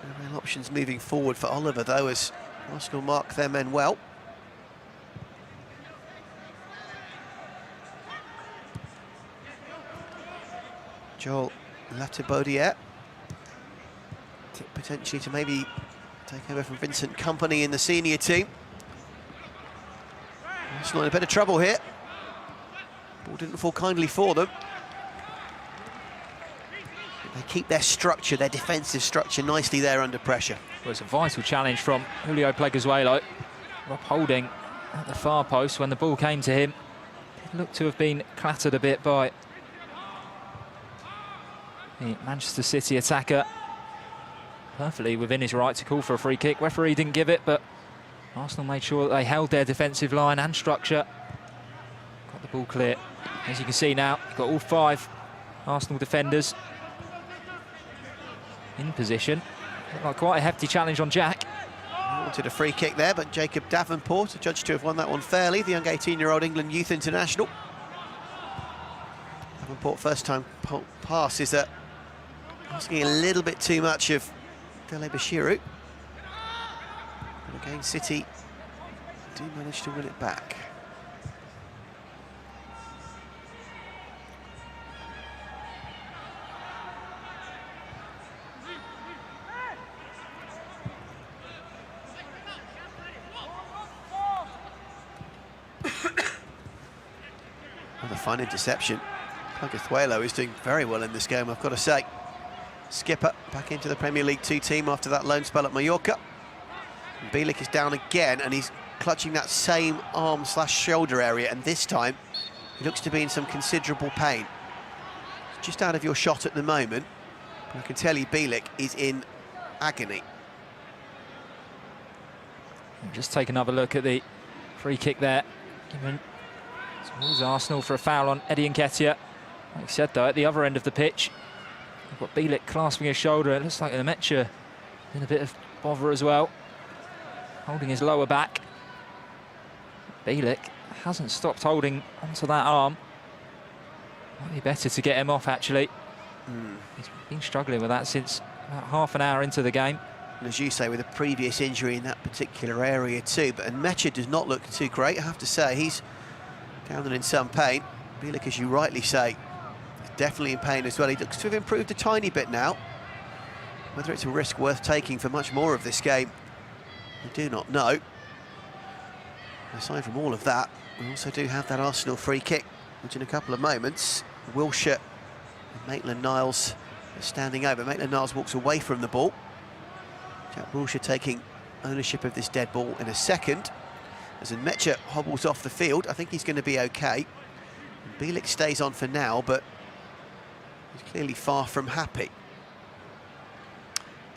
No real options moving forward for Oliver though, as Arsenal mark their men well. Joel Latibaudiere potentially to maybe take over from Vincent Kompany in the senior team. Arsenal in a bit of trouble here. Ball didn't fall kindly for them. They keep their structure, their defensive structure, nicely there under pressure. Well, it's a vital challenge from Julio Pleguezuelo. Rob Holding at the far post when the ball came to him. It looked to have been clattered a bit by the Manchester City attacker. Perfectly within his right to call for a free kick. Referee didn't give it, but Arsenal made sure that they held their defensive line and structure. Got the ball clear. As you can see now, you've got all 5 Arsenal defenders in position. Looked like quite a hefty challenge on Jack. Wanted a free kick there, but Jacob Davenport, judged to have won that one fairly, the young 18-year-old England youth international. Davenport first time pass is asking a little bit too much of Dele Bashiru. And again, City do manage to win it back. Another fine interception. Pleguezuelo is doing very well in this game, I've got to say. Skipper back into the Premier League 2 team after that loan spell at Mallorca. And Bielik is down again, and he's clutching that same arm/shoulder area, and this time he looks to be in some considerable pain. It's just out of your shot at the moment, but I can tell you Bielik is in agony. Just take another look at the free kick there, given towards Arsenal for a foul on Eddie Nketiah. Like you said, though, at the other end of the pitch, you've got Bielik clasping his shoulder. It looks like Lemaitre in a bit of bother as well, holding his lower back. Bielik hasn't stopped holding onto that arm. Might be better to get him off, actually. He's been struggling with that since about half an hour into the game. And as you say, with a previous injury in that particular area too, but Lemaitre does not look too great, I have to say. He's down and in some pain. Bielik, as you rightly say, is definitely in pain as well. He looks to have improved a tiny bit now. Whether it's a risk worth taking for much more of this game, I do not know. Aside from all of that, we also do have that Arsenal free kick, which in a couple of moments, Wilshere and Maitland-Niles are standing over. Maitland-Niles walks away from the ball. Jack Wilshere taking ownership of this dead ball in a second. As Lemaitre hobbles off the field, I think he's going to be okay. And Bielik stays on for now, but he's clearly far from happy.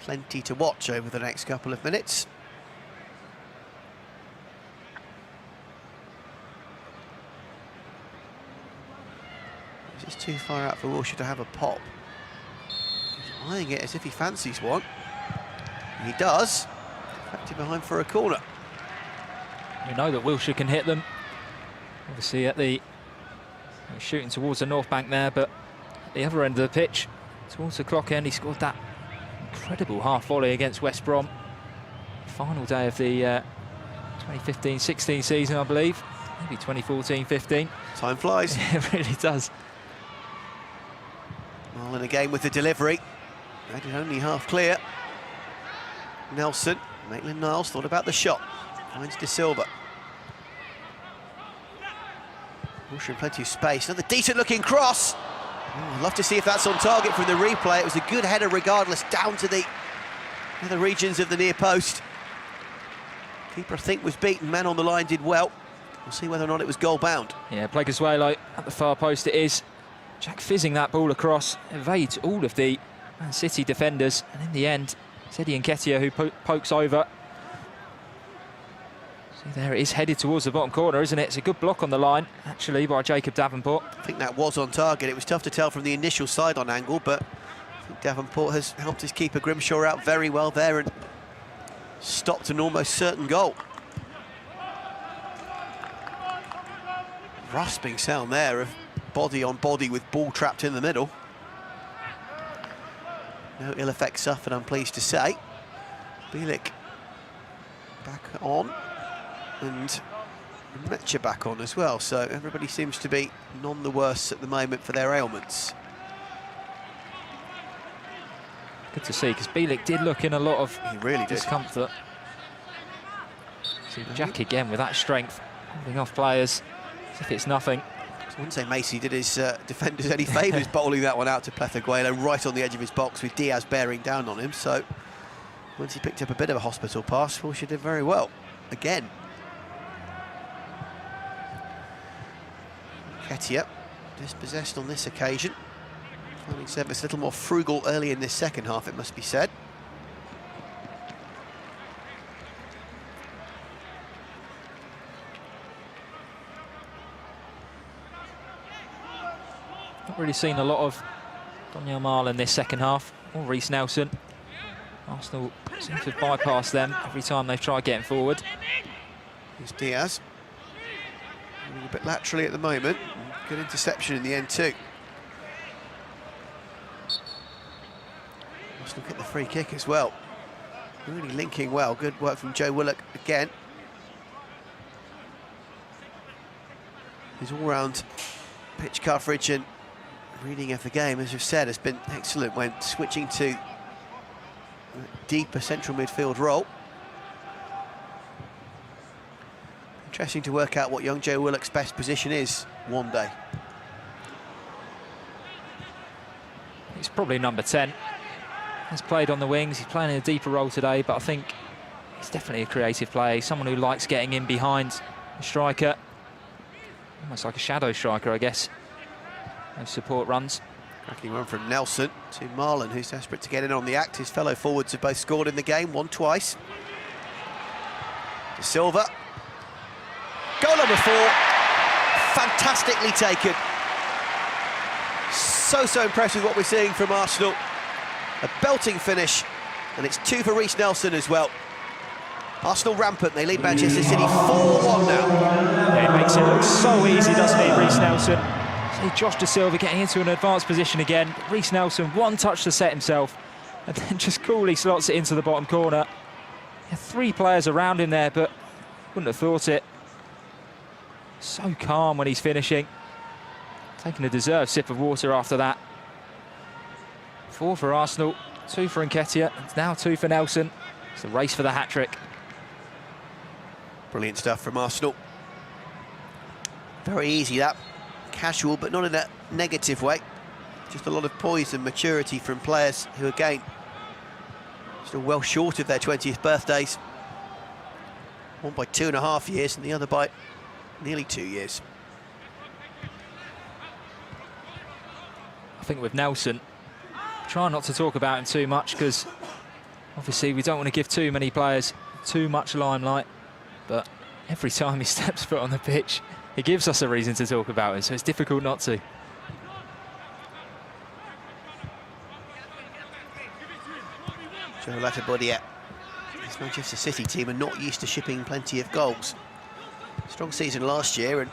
Plenty to watch over the next couple of minutes. Is this too far out for Wilshere to have a pop? He's eyeing it as if he fancies one. And he does. Deflected behind for a corner. We know that Wilshere can hit them. Obviously at the shooting towards the north bank there, but at the other end of the pitch, towards the clock end, he scored that incredible half volley against West Brom. Final day of the 2015-16 season, I believe. Maybe 2014-15. Time flies. It really does. Marlon again with the delivery. Read it only half clear. Nelson, Maitland-Niles thought about the shot. Finds De Silva. Wilshere in plenty of space. Another decent looking cross. Oh, I'd love to see if that's on target from the replay. It was a good header regardless, down to the other regions of the near post. Keeper, I think, was beaten. Man on the line did well. We'll see whether or not it was goal bound. Yeah, Pleguezuelo at the far post it is. Jack fizzing that ball across, evades all of the Man City defenders, and in the end, it's Eddie Nketiah who pokes over. See, there it is, headed towards the bottom corner, isn't it? It's a good block on the line, actually, by Jacob Davenport. I think that was on target. It was tough to tell from the initial side-on angle, but I think Davenport has helped his keeper Grimshaw out very well there and stopped an almost certain goal. Rasping sound there of body on body with ball trapped in the middle. No ill effects suffered, I'm pleased to say. Bielik back on, and Lemaitre back on as well, so everybody seems to be none the worse at the moment for their ailments. Good to see, because Bielik did look in a lot of really discomfort. See Jack again with that strength, holding off players as if it's nothing. I wouldn't say Macy did his defenders any favours bowling that one out to Pleguezuelo right on the edge of his box with Diaz bearing down on him, so once he picked up a bit of a hospital pass, Wilshere did very well again. Nketiah dispossessed on this occasion, finding service a little more frugal early in this second half, it must be said. Not really seen a lot of Donyell Malen this second half, or Reece Nelson. Arsenal seem to have bypassed them every time they've tried getting forward. Here's Diaz. Moving a bit laterally at the moment. Good interception in the end too. Arsenal get the free kick as well. Really linking well. Good work from Joe Willock again. His all-round pitch coverage and reading of the game, as you've said, has been excellent when switching to a deeper central midfield role. Interesting to work out what young Joe Willock's best position is one day. It's probably number 10. He's played on the wings, he's playing in a deeper role today, but I think he's definitely a creative player. He's someone who likes getting in behind the striker. Almost like a shadow striker, I guess. Those support runs. Cracking run from Nelson to Marlon, who's desperate to get in on the act. His fellow forwards have both scored in the game, one twice. De Silva. Goal number 4. Fantastically taken. So impressive what we're seeing from Arsenal. A belting finish, and it's 2 for Reece Nelson as well. Arsenal rampant, they lead Manchester City 4-1 now. Yeah, it makes it look so easy, doesn't it, Reece Nelson? See Josh De Silva getting into an advanced position again. Reece Nelson, one touch to set himself, and then just coolly slots it into the bottom corner. Yeah, 3 players around him there, but wouldn't have thought it. So calm when he's finishing. Taking a deserved sip of water after that. 4 for Arsenal, 2 for Nketiah, and now 2 for Nelson. It's a race for the hat-trick. Brilliant stuff from Arsenal. Very easy that. Casual, but not in a negative way. Just a lot of poise and maturity from players who, again, still well short of their 20th birthdays. One by 2.5 years and the other by nearly 2 years. I think with Nelson, try not to talk about him too much, because obviously we don't want to give too many players too much limelight, but every time he steps foot on the pitch, he gives us a reason to talk about him, so it's difficult not to. Joe Latabodier. This Manchester City team are not used to shipping plenty of goals. Strong season last year and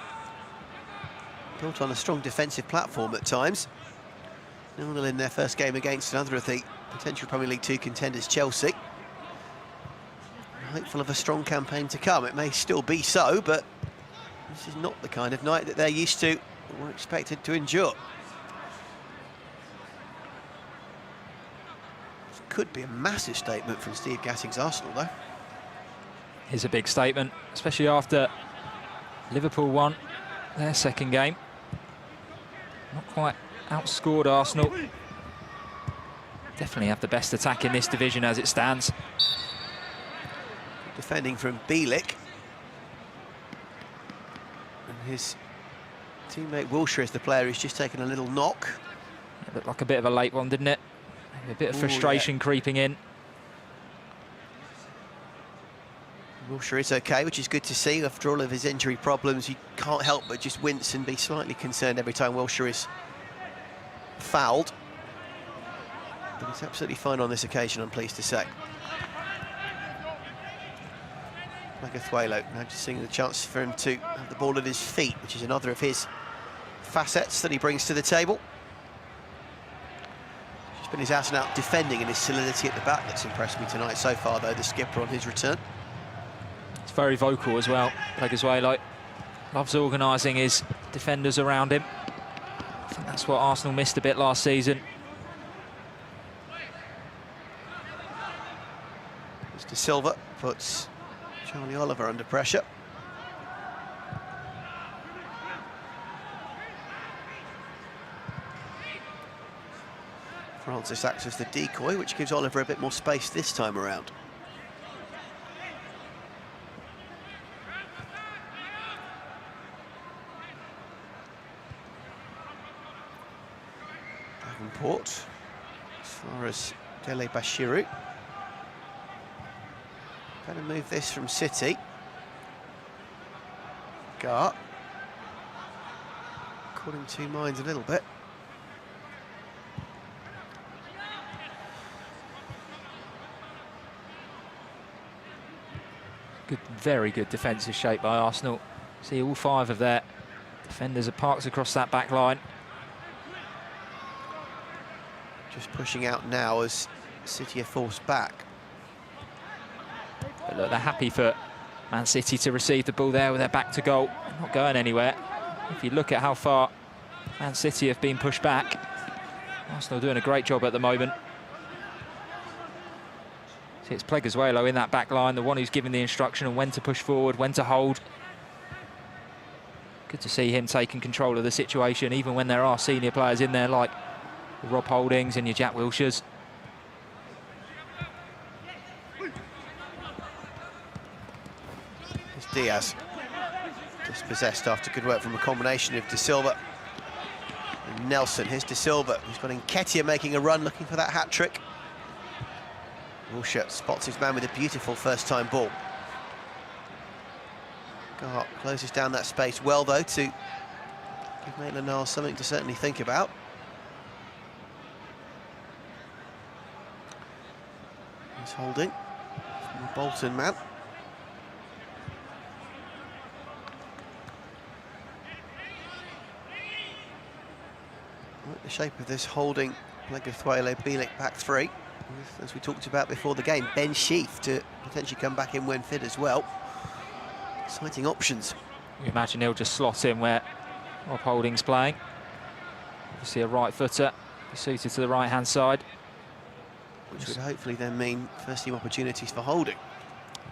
built on a strong defensive platform at times. 0-0 in their first game against another of the potential Premier League 2 contenders, Chelsea. Hopeful of a strong campaign to come. It may still be so, but this is not the kind of night that they're used to or expected to endure. This could be a massive statement from Steve Gatting's Arsenal, though. Here's a big statement, especially after Liverpool won their second game. Not quite outscored Arsenal. Definitely have the best attack in this division as it stands. Defending from Bielik. And his teammate Wilshere is the player who's just taken a little knock. It looked like a bit of a late one, didn't it? Maybe a bit of frustration creeping in. Wilshere is okay, which is good to see. After all of his injury problems, you can't help but just wince and be slightly concerned every time Wilshere is fouled. But he's absolutely fine on this occasion, I'm pleased to say. Maguire now just seeing the chance for him to have the ball at his feet, which is another of his facets that he brings to the table. It's been his out-and-out defending and his solidity at the back that's impressed me tonight so far, though, the skipper on his return. It's very vocal as well, Maguire. Loves organising his defenders around him. I think that's what Arsenal missed a bit last season. De Silva puts Charlie Oliver under pressure. Francis acts as the decoy, which gives Oliver a bit more space this time around. Davenport, as far as Dele Bashiru. Better move this from City. Gart. Caught in two minds a little bit. Good, very good defensive shape by Arsenal. See all 5 of their defenders are parked across that back line. Just pushing out now as City are forced back. But look, they're happy for Man City to receive the ball there with their back to goal. They're not going anywhere. If you look at how far Man City have been pushed back, Arsenal doing a great job at the moment. See, it's Pleguezuelo in that back line, the one who's giving the instruction on when to push forward, when to hold. Good to see him taking control of the situation, even when there are senior players in there like Rob Holdings and your Jack Wilsheres. It's Diaz, dispossessed after good work from a combination of De Silva and Nelson. Here's De Silva, who's got Nketiah making a run, looking for that hat-trick. Wilshere spots his man with a beautiful first-time ball. Gart closes down that space well, though, to give Maitland-Niles something to certainly think about. He's holding from the Bolton man. The shape of this holding Pleguezuelo Bielik back three, as we talked about before the game. Ben Sheaf to potentially come back in when fit as well. Exciting options. You imagine he'll just slot in where Rob Holding's playing. Obviously a right footer, suited to the right hand side, which would hopefully then mean first team opportunities for Holding.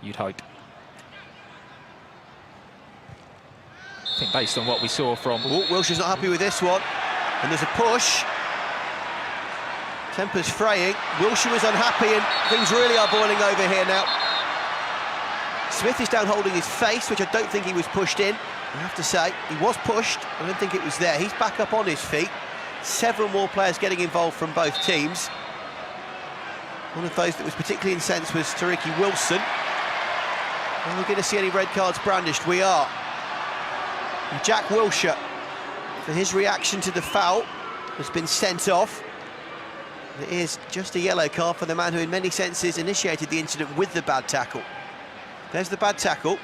You'd hope. I think based on what we saw from... Oh, Wilshere's not happy with this one. And there's a push. Tempers fraying. Wilshere was unhappy and things really are boiling over here now. Smith is down holding his face, which I don't think he was pushed in. I have to say, he was pushed. I don't think it was there. He's back up on his feet. Several more players getting involved from both teams. One of those that was particularly incensed was Tariki Wilson. Are we going to see any red cards brandished? We are. And Jack Wilshere, for his reaction to the foul, has been sent off. It is just a yellow card for the man who in many senses initiated the incident with the bad tackle. There's the bad tackle,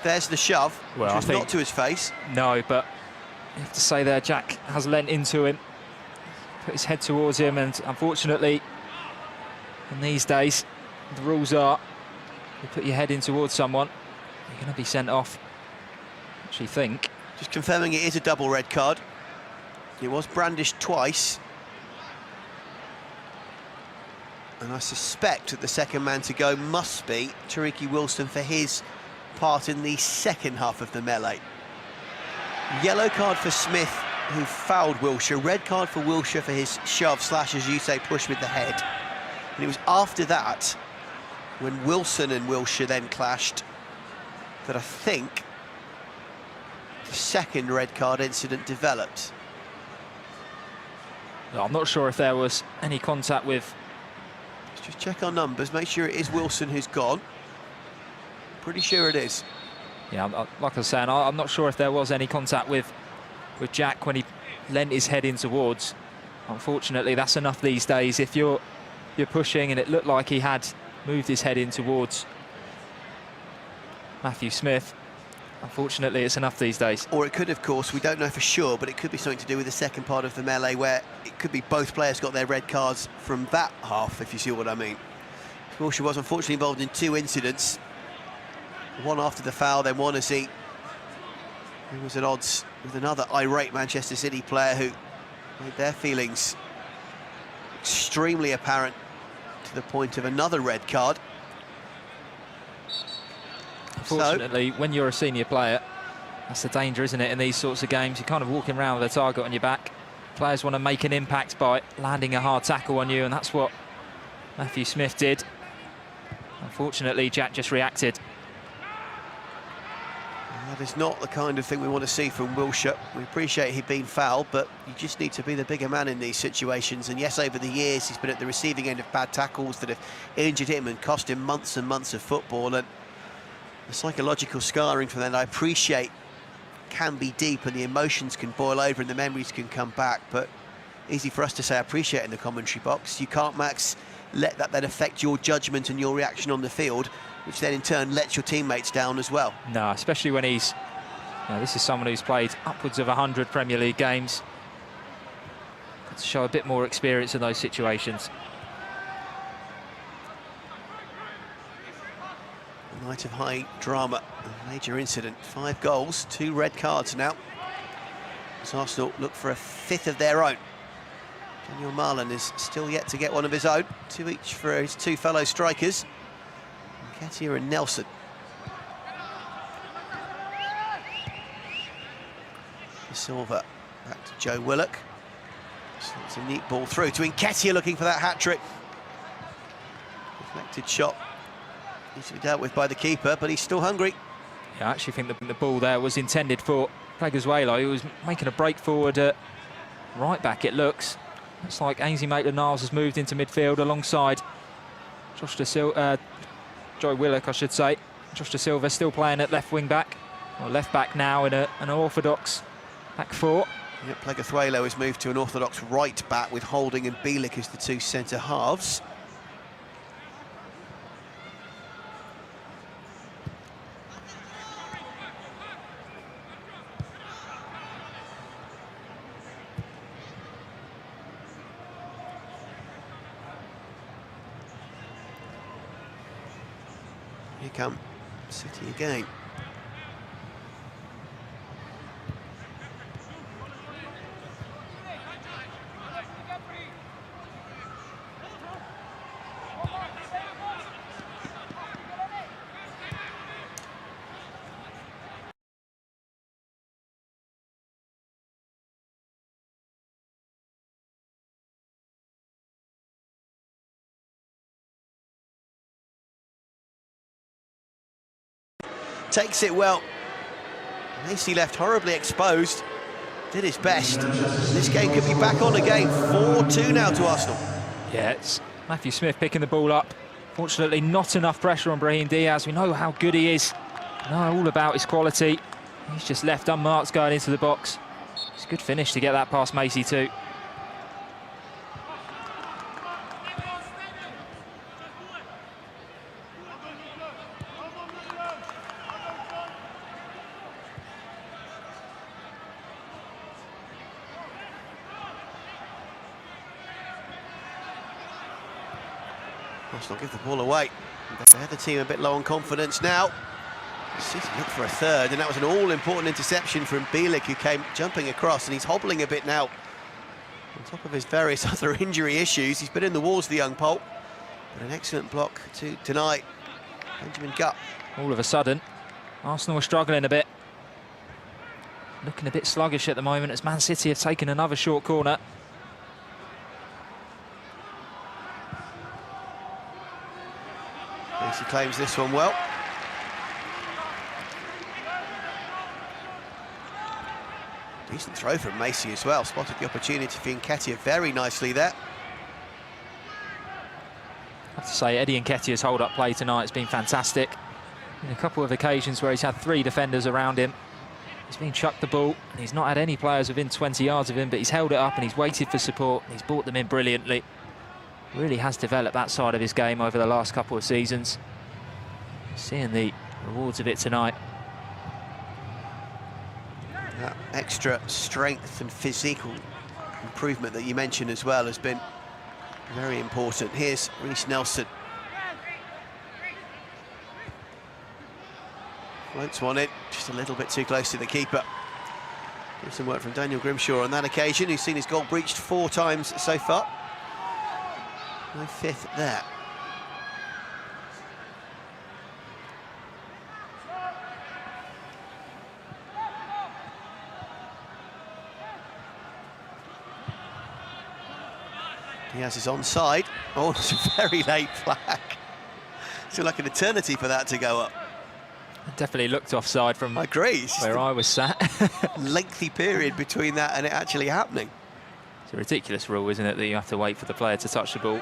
there's the shove, which was not to his face. No, but you have to say there, Jack has leant into him, put his head towards him, and unfortunately, in these days, the rules are, you put your head in towards someone, you're going to be sent off. I actually think. Just confirming it is a double red card. It was brandished twice. And I suspect that the second man to go must be Tariki Wilson for his part in the second half of the melee. Yellow card for Smith, who fouled Wilshere. Red card for Wilshere for his shove / as you say, push with the head. And it was after that, when Wilson and Wilshere then clashed, that I think the second red card incident developed. No, I'm not sure if there was any contact with... Let's just check our numbers, make sure it is Wilson who's gone. Pretty sure it is. Yeah, like I was saying, I'm not sure if there was any contact with Jack when he leant his head in towards. Unfortunately, that's enough these days. If you're pushing, and it looked like he had moved his head in towards Matthew Smith, unfortunately, it's enough these days. Or it could, of course, we don't know for sure, but it could be something to do with the second part of the melee where it could be both players got their red cards from that half, if you see what I mean. Wilshere was unfortunately involved in two incidents. One after the foul, then one as he was at odds with another irate Manchester City player who made their feelings extremely apparent to the point of another red card. Unfortunately, when you're a senior player, that's the danger, isn't it, in these sorts of games? You're kind of walking around with a target on your back. Players want to make an impact by landing a hard tackle on you, and that's what Matthew Smith did. Unfortunately, Jack just reacted. That is not the kind of thing we want to see from Wilshere. We appreciate he'd been fouled, but you just need to be the bigger man in these situations. And yes, over the years, he's been at the receiving end of bad tackles that have injured him and cost him months and months of football. And the psychological scarring from that, I appreciate, can be deep and the emotions can boil over and the memories can come back. But easy for us to say I appreciate in the commentary box. You can't, Max, let that then affect your judgment and your reaction on the field, which then in turn lets your teammates down as well. No, especially when he's... this is someone who's played upwards of 100 Premier League games. Got to show a bit more experience in those situations. A night of high drama, a major incident. 5 goals, 2 red cards now. As Arsenal look for a 5th of their own. Daniel Marlon is still yet to get one of his own. 2 each for his 2 fellow strikers. Nketiah and Nelson. De Silva back to Joe Willock. It's a neat ball through to Nketiah, looking for that hat-trick. Deflected shot. Needs to be dealt with by the keeper, but he's still hungry. Yeah, I actually think the ball there was intended for Pleguezuelo, who was making a break forward at right back it looks. Looks like Ainsley Maitland-Niles has moved into midfield alongside Joy Willock, I should say. Josh De Silva still playing at left wing back, or left back now in an orthodox back four. Yep, Plegathuelo has moved to an orthodox right back with Holding and Bielik as the two centre halves. Here come City again. Takes it well. Lacey left horribly exposed. Did his best. This game could be back on again. 4-2 now to Arsenal. Yeah, it's Matthew Smith picking the ball up. Fortunately, not enough pressure on Brahim Diaz. We know how good he is. We know all about his quality. He's just left unmarked going into the box. It's a good finish to get that past Macy too. Arsenal give the ball away. They had the team a bit low on confidence now. City looked for a third, and that was an all-important interception from Bielik, who came jumping across, and he's hobbling a bit now. On top of his various other injury issues, he's been in the walls, the young Pope. But an excellent block to deny Benjamin Gutt. All of a sudden, Arsenal are struggling a bit. Looking a bit sluggish at the moment as Man City have taken another short corner. He claims this one well. Decent throw from Macy as well. Spotted the opportunity for Nketiah very nicely there. I have to say, Eddie Nketiah's hold-up play tonight has been fantastic. In a couple of occasions where he's had three defenders around him, he's been chucked the ball, and he's not had any players within 20 yards of him, but he's held it up and he's waited for support, and he's brought them in brilliantly. Really has developed that side of his game over the last couple of seasons. Seeing the rewards of it tonight. That extra strength and physical improvement that you mentioned as well has been very important. Here's Reece Nelson. Floats one in, just a little bit too close to the keeper. Good some work from Daniel Grimshaw on that occasion, who's seen his goal breached 4 times so far. No fifth there. Diaz is onside. Oh, it's a very late flag. It's like an eternity for that to go up. Definitely looked offside from I agree. where I was sat. Lengthy period between that and it actually happening. It's a ridiculous rule, isn't it, that you have to wait for the player to touch the ball.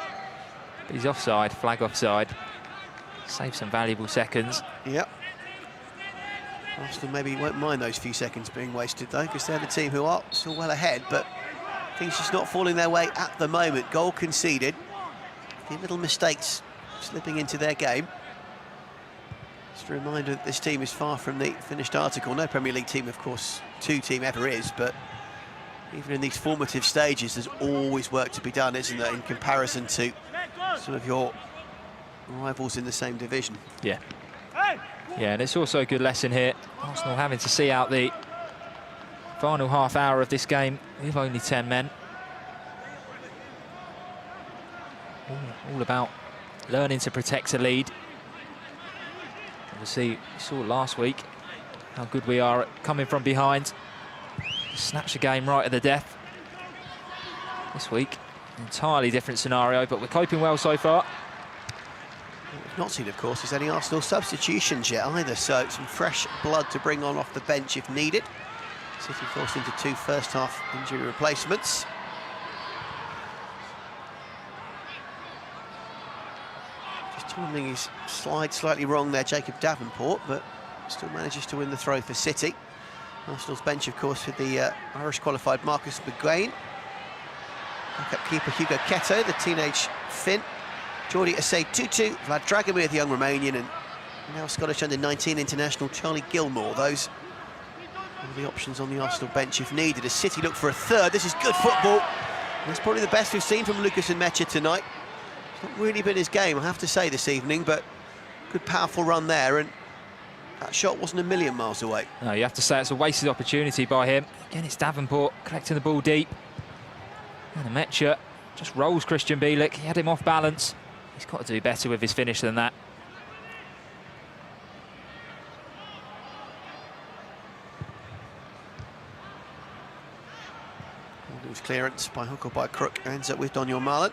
But he's offside, flag offside. Save some valuable seconds. Yep. Arsenal maybe won't mind those few seconds being wasted, though, because they're the team who are still well ahead, but things just not falling their way at the moment. Goal conceded. A few little mistakes slipping into their game. Just a reminder that this team is far from the finished article. No Premier League team, of course, 2 team ever is, but even in these formative stages, there's always work to be done, isn't there, in comparison to some of your rivals in the same division. Yeah. Yeah, and it's also a good lesson here. Arsenal having to see out the final half hour of this game with only 10 men. All about learning to protect a lead. Obviously, you saw last week how good we are at coming from behind. Snatch a game right at the death. This week, entirely different scenario, but we're coping well so far. What we've not seen, of course, is any Arsenal substitutions yet either, so some fresh blood to bring on off the bench if needed. City forced into 2 first-half injury replacements. Just timing his slide slightly wrong there, Jacob Davenport, but still manages to win the throw for City. Arsenal's bench, of course, with the Irish-qualified Marcus McGuane. Backup keeper Hugo Keto, the teenage Finn. Jordi Asay-Tutu, Vlad Dragomir, the young Romanian, and now Scottish under-19 international Charlie Gilmore. Those are the options on the Arsenal bench if needed. As City look for a third, this is good football. And it's probably the best we've seen from Lucas Nmecha tonight. It's not really been his game, I have to say, this evening, but good, powerful run there, and that shot wasn't a million miles away. No, you have to say it's a wasted opportunity by him. Again, it's Davenport collecting the ball deep. And Nmecha just rolls Christian Bielik. He had him off balance. He's got to do better with his finish than that. Loose clearance by hook or by crook ends up with Daniel Marlon.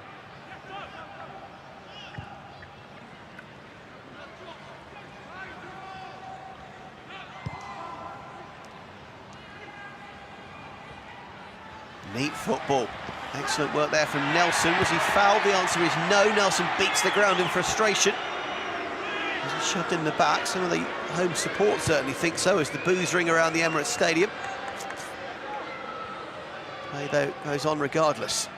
Neat football. Excellent work there from Nelson. Was he fouled? The answer is no. Nelson beats the ground in frustration. As he shoved in the back. Some of the home support certainly think so, as the boos ring around the Emirates Stadium. Play, though, goes on regardless.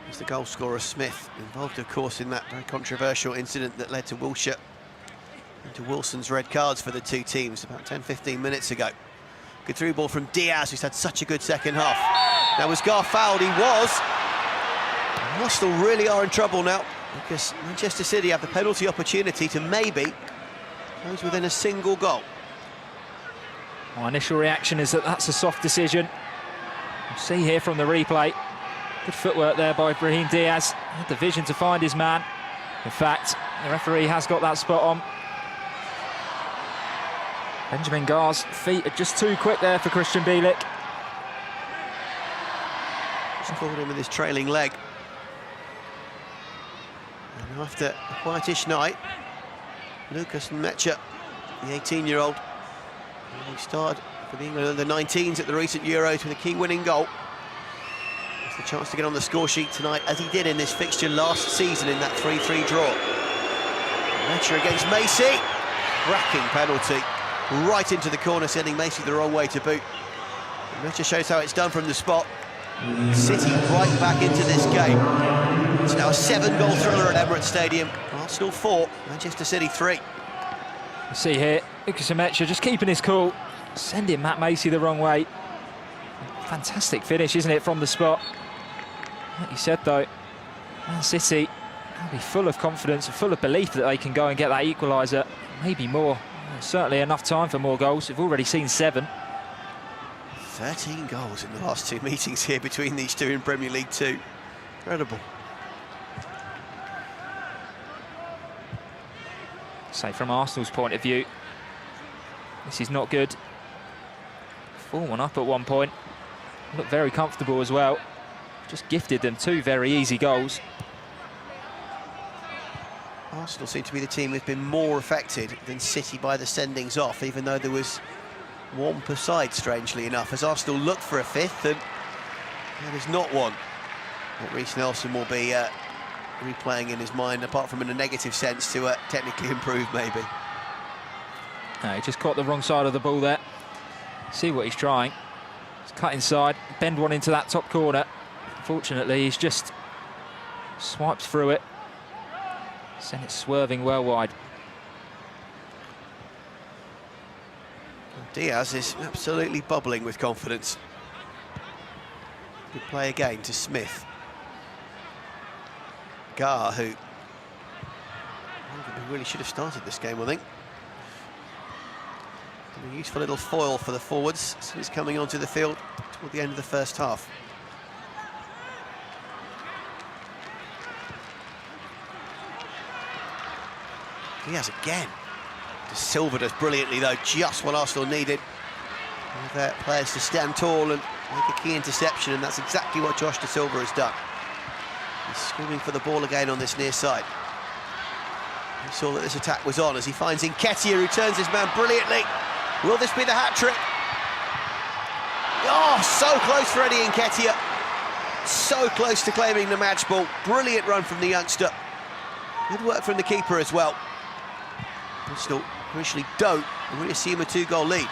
As the goal scorer Smith, involved, of course, in that very controversial incident that led to Wilshere into Wilson's red cards for the two teams about 10-15 minutes ago. Good through ball from Diaz, who's had such a good second half. Now, was Gar fouled? He was. And Arsenal really are in trouble now, because Manchester City have the penalty opportunity to maybe close within a single goal. My initial reaction is that that's a soft decision. We'll see here from the replay. Good footwork there by Brahim Diaz. Had the vision to find his man. In fact, the referee has got that spot on. Benjamin Gar's feet are just too quick there for Christian Bielik. Just caught him with his trailing leg. And after a quietish night, Lucas Nmecha, the 18-year-old, he starred for the England under-19s at the recent Euros with a key winning goal. Has the chance to get on the score sheet tonight, as he did in this fixture last season in that 3-3 draw. Nmecha against Macy. Cracking penalty. Right into the corner, sending Macy the wrong way to boot. Nmecha shows how it's done from the spot. City right back into this game. It's now a 7-goal thriller at Emirates Stadium. Arsenal 4, Manchester City 3. You see here, Lucas Nmecha just keeping his cool, sending Matt Macy the wrong way. Fantastic finish, isn't it, from the spot? Like you said, though, Man City will be full of confidence and full of belief that they can go and get that equaliser, maybe more. Certainly enough time for more goals. We've already seen 7. 13 goals in the last 2 meetings here between these two in Premier League 2. Incredible. Say, from Arsenal's point of view, this is not good. 4-1 up at one point. Looked very comfortable as well. Just gifted them 2 very easy goals. Arsenal seem to be the team who've been more affected than City by the sendings off, even though there was 1 per side, strangely enough, as Arsenal look for a 5th, and there's not one. What Reece Nelson will be replaying in his mind, apart from in a negative sense, to technically improve, maybe. No, he just caught the wrong side of the ball there. See what he's trying. He's cut inside, bend one into that top corner. Fortunately, he's just swiped through it. Sent it swerving well wide. Diaz is absolutely bubbling with confidence. Good play again to Smith. Gar, who really should have started this game, I think. And a useful little foil for the forwards, so he's coming onto the field toward the end of the first half. Diaz again. De Silva does brilliantly, though, just what Arsenal needed. With their players to stand tall and make a key interception, and that's exactly what Josh De Silva has done. He's screaming for the ball again on this near side. He saw that this attack was on as he finds Nketiah, who turns his man brilliantly. Will this be the hat-trick? Oh, so close for Eddie Nketiah. So close to claiming the match ball. Brilliant run from the youngster. Good work from the keeper as well. Arsenal originally don't really assume a 2-goal lead.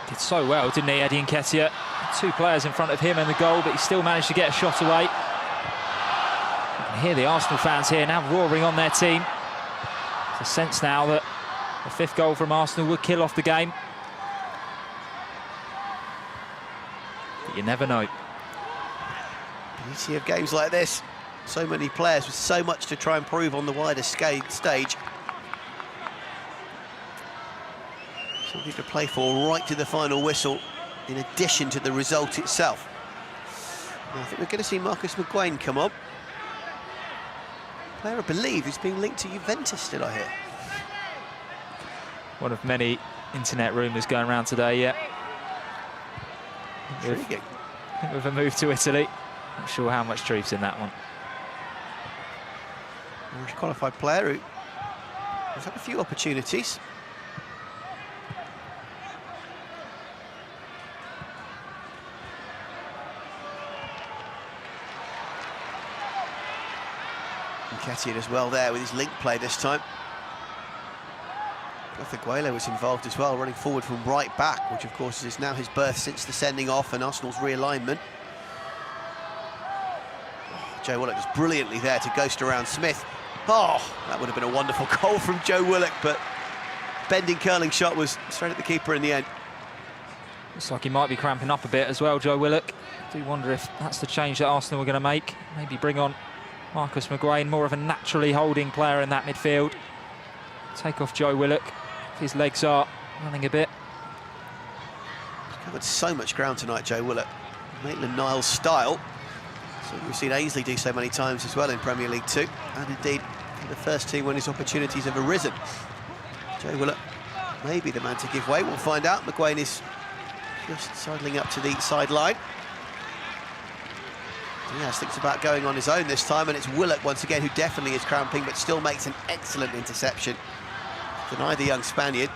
Did so well, didn't he, Eddie Nketiah? 2 players in front of him and the goal, but he still managed to get a shot away. You can hear the Arsenal fans here now roaring on their team. There's a sense now that the 5th goal from Arsenal would kill off the game. But you never know. Beauty of games like this. So many players with so much to try and prove on the wider stage. Something to play for right to the final whistle, in addition to the result itself. Now, I think we're going to see Marcus McGuane come on. Player, I believe, who's being linked to Juventus, did I hear? One of many internet rumours going around today, yeah. Intriguing. I think with a move to Italy. Not sure how much truth's in that one. Irish qualified player who has had a few opportunities. Nketiah as well there with his link play this time. Guaguelo was involved as well, running forward from right back, which of course is now his berth since the sending off and Arsenal's realignment. Oh, Joe Willock was brilliantly there to ghost around Smith. Oh, that would have been a wonderful goal from Joe Willock, but bending curling shot was straight at the keeper in the end. Looks like he might be cramping up a bit as well, Joe Willock. I do wonder if that's the change that Arsenal were going to make. Maybe bring on Marcus McGuane, more of a naturally holding player in that midfield. Take off Joe Willock. His legs are running a bit. He's covered so much ground tonight, Joe Willock. Maitland-Niles style. So we've seen Ainsley do so many times as well in Premier League 2, and indeed in the first team when his opportunities have arisen. Joe Willock may be the man to give way, we'll find out. McGuane is just sidling up to the sideline. Diaz thinks about going on his own this time, and it's Willock once again who definitely is cramping, but still makes an excellent interception. Deny the young Spaniard.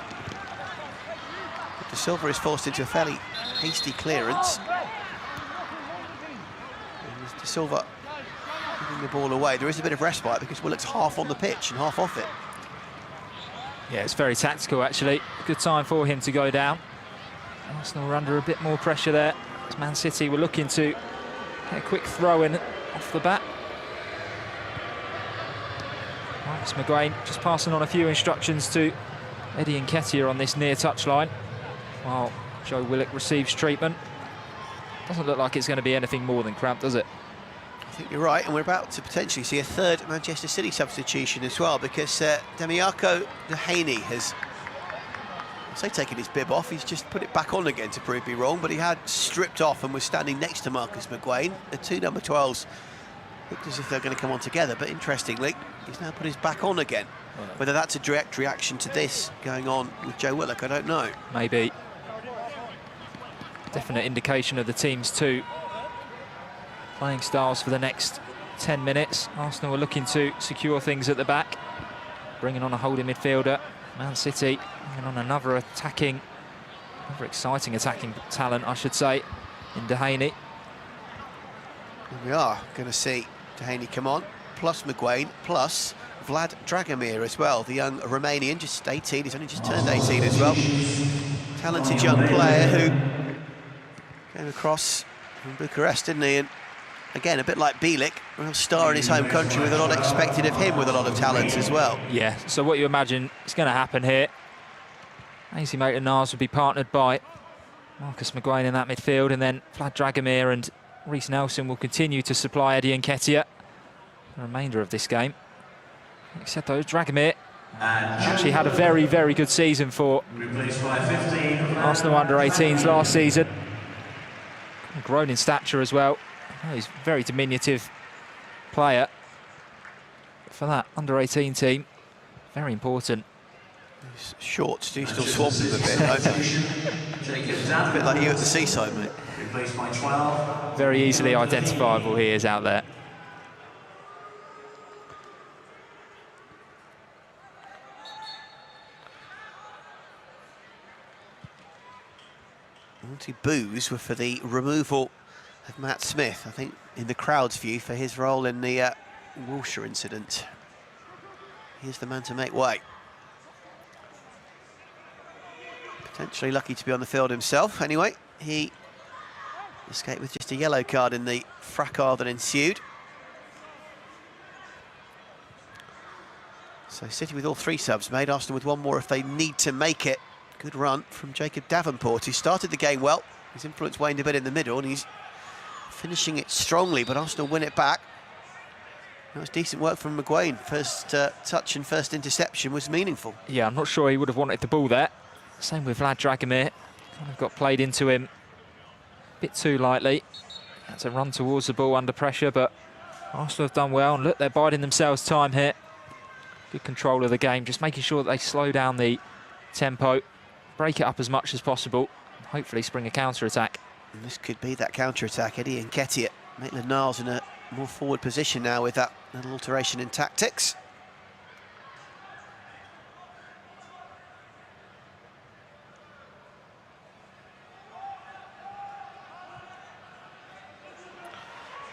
But De Silva is forced into a fairly hasty clearance. And De Silva giving the ball away. There is a bit of respite because Willock's half on the pitch and half off it. Yeah, it's very tactical actually. Good time for him to go down. Arsenal were under a bit more pressure there. As Man City were looking to get a quick throw in off the bat. Marcus McGuane just passing on a few instructions to Eddie Nketiah on this near touchline, while Joe Willock receives treatment. Doesn't look like it's going to be anything more than cramp, does it? I think you're right, and we're about to potentially see a third Manchester City substitution as well, because Demiako Dehaney has, I'd say, taken his bib off. He's just put it back on again to prove me wrong, but he had stripped off and was standing next to Marcus McGuane. The 2 number 12s looked as if they're going to come on together, but interestingly, he's now put his back on again. Whether that's a direct reaction to this going on with Joe Willock, I don't know. Maybe. Definite indication of the team's 2 playing styles for the next 10 minutes. Arsenal are looking to secure things at the back, bringing on a holding midfielder. Man City bringing on another exciting attacking talent, I should say, in Dehaney. We are going to see Dehaney come on, plus McGuane, plus Vlad Dragomir as well, the young Romanian, just 18, he's only just turned 18 as well. Talented young player who came across from Bucharest, didn't he? And again, a bit like Bielik, a real star in his home country, with a lot expected of him, with a lot of talent as well. Yeah, so what you imagine is going to happen here, Ainsley Maitland-Niles would be partnered by Marcus McGuane in that midfield, and then Vlad Dragomir and Reece Nelson will continue to supply Eddie Nketiah the remainder of this game. Except though, Dragomir actually had a very, very good season for Arsenal under-18s last season. Grown in stature as well. He's a very diminutive player. But for that under-18 team, very important. His shorts do still swamp him a bit, a bit like you at the seaside, mate. Very easily identifiable he is out there. only boos were for the removal of Matt Smith, I think, in the crowd's view, for his role in the Wilshire incident. Here's the man to make way. Potentially lucky to be on the field himself. Anyway, he escaped with just a yellow card in the fracas that ensued. So City with all 3 subs made, Arsenal with 1 more if they need to make it. Good run from Jacob Davenport, who started the game well. His influence waned a bit in the middle, and he's finishing it strongly, but Arsenal win it back. That was decent work from McGuane. First touch and first interception was meaningful. Yeah, I'm not sure he would have wanted the ball there. Same with Vlad Dragomir. Kind of got played into him a bit too lightly. Had to run towards the ball under pressure, but Arsenal have done well. And look, they're biding themselves time here. Good control of the game, just making sure that they slow down the tempo, break it up as much as possible, and hopefully spring a counter-attack. And this could be that counter-attack. Eddie Nketiah, Maitland-Niles in a more forward position now with that little alteration in tactics.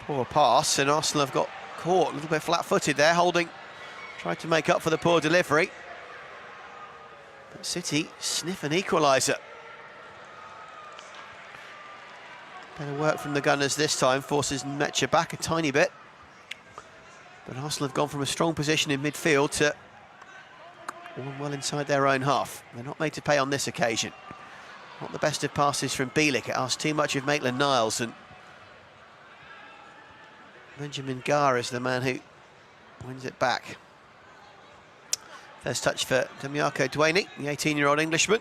Poor pass, and Arsenal have got caught a little bit flat-footed there, Holding tried to make up for the poor delivery. But City sniff an equaliser. Better work from the Gunners this time, forces Mecha back a tiny bit. But Arsenal have gone from a strong position in midfield to one well inside their own half. They're not made to pay on this occasion. Not the best of passes from Bielik. It asks too much of Maitland-Niles, and Benjamin Garr is the man who wins it back. First touch for Damiako Dwayne, the 18-year-old Englishman.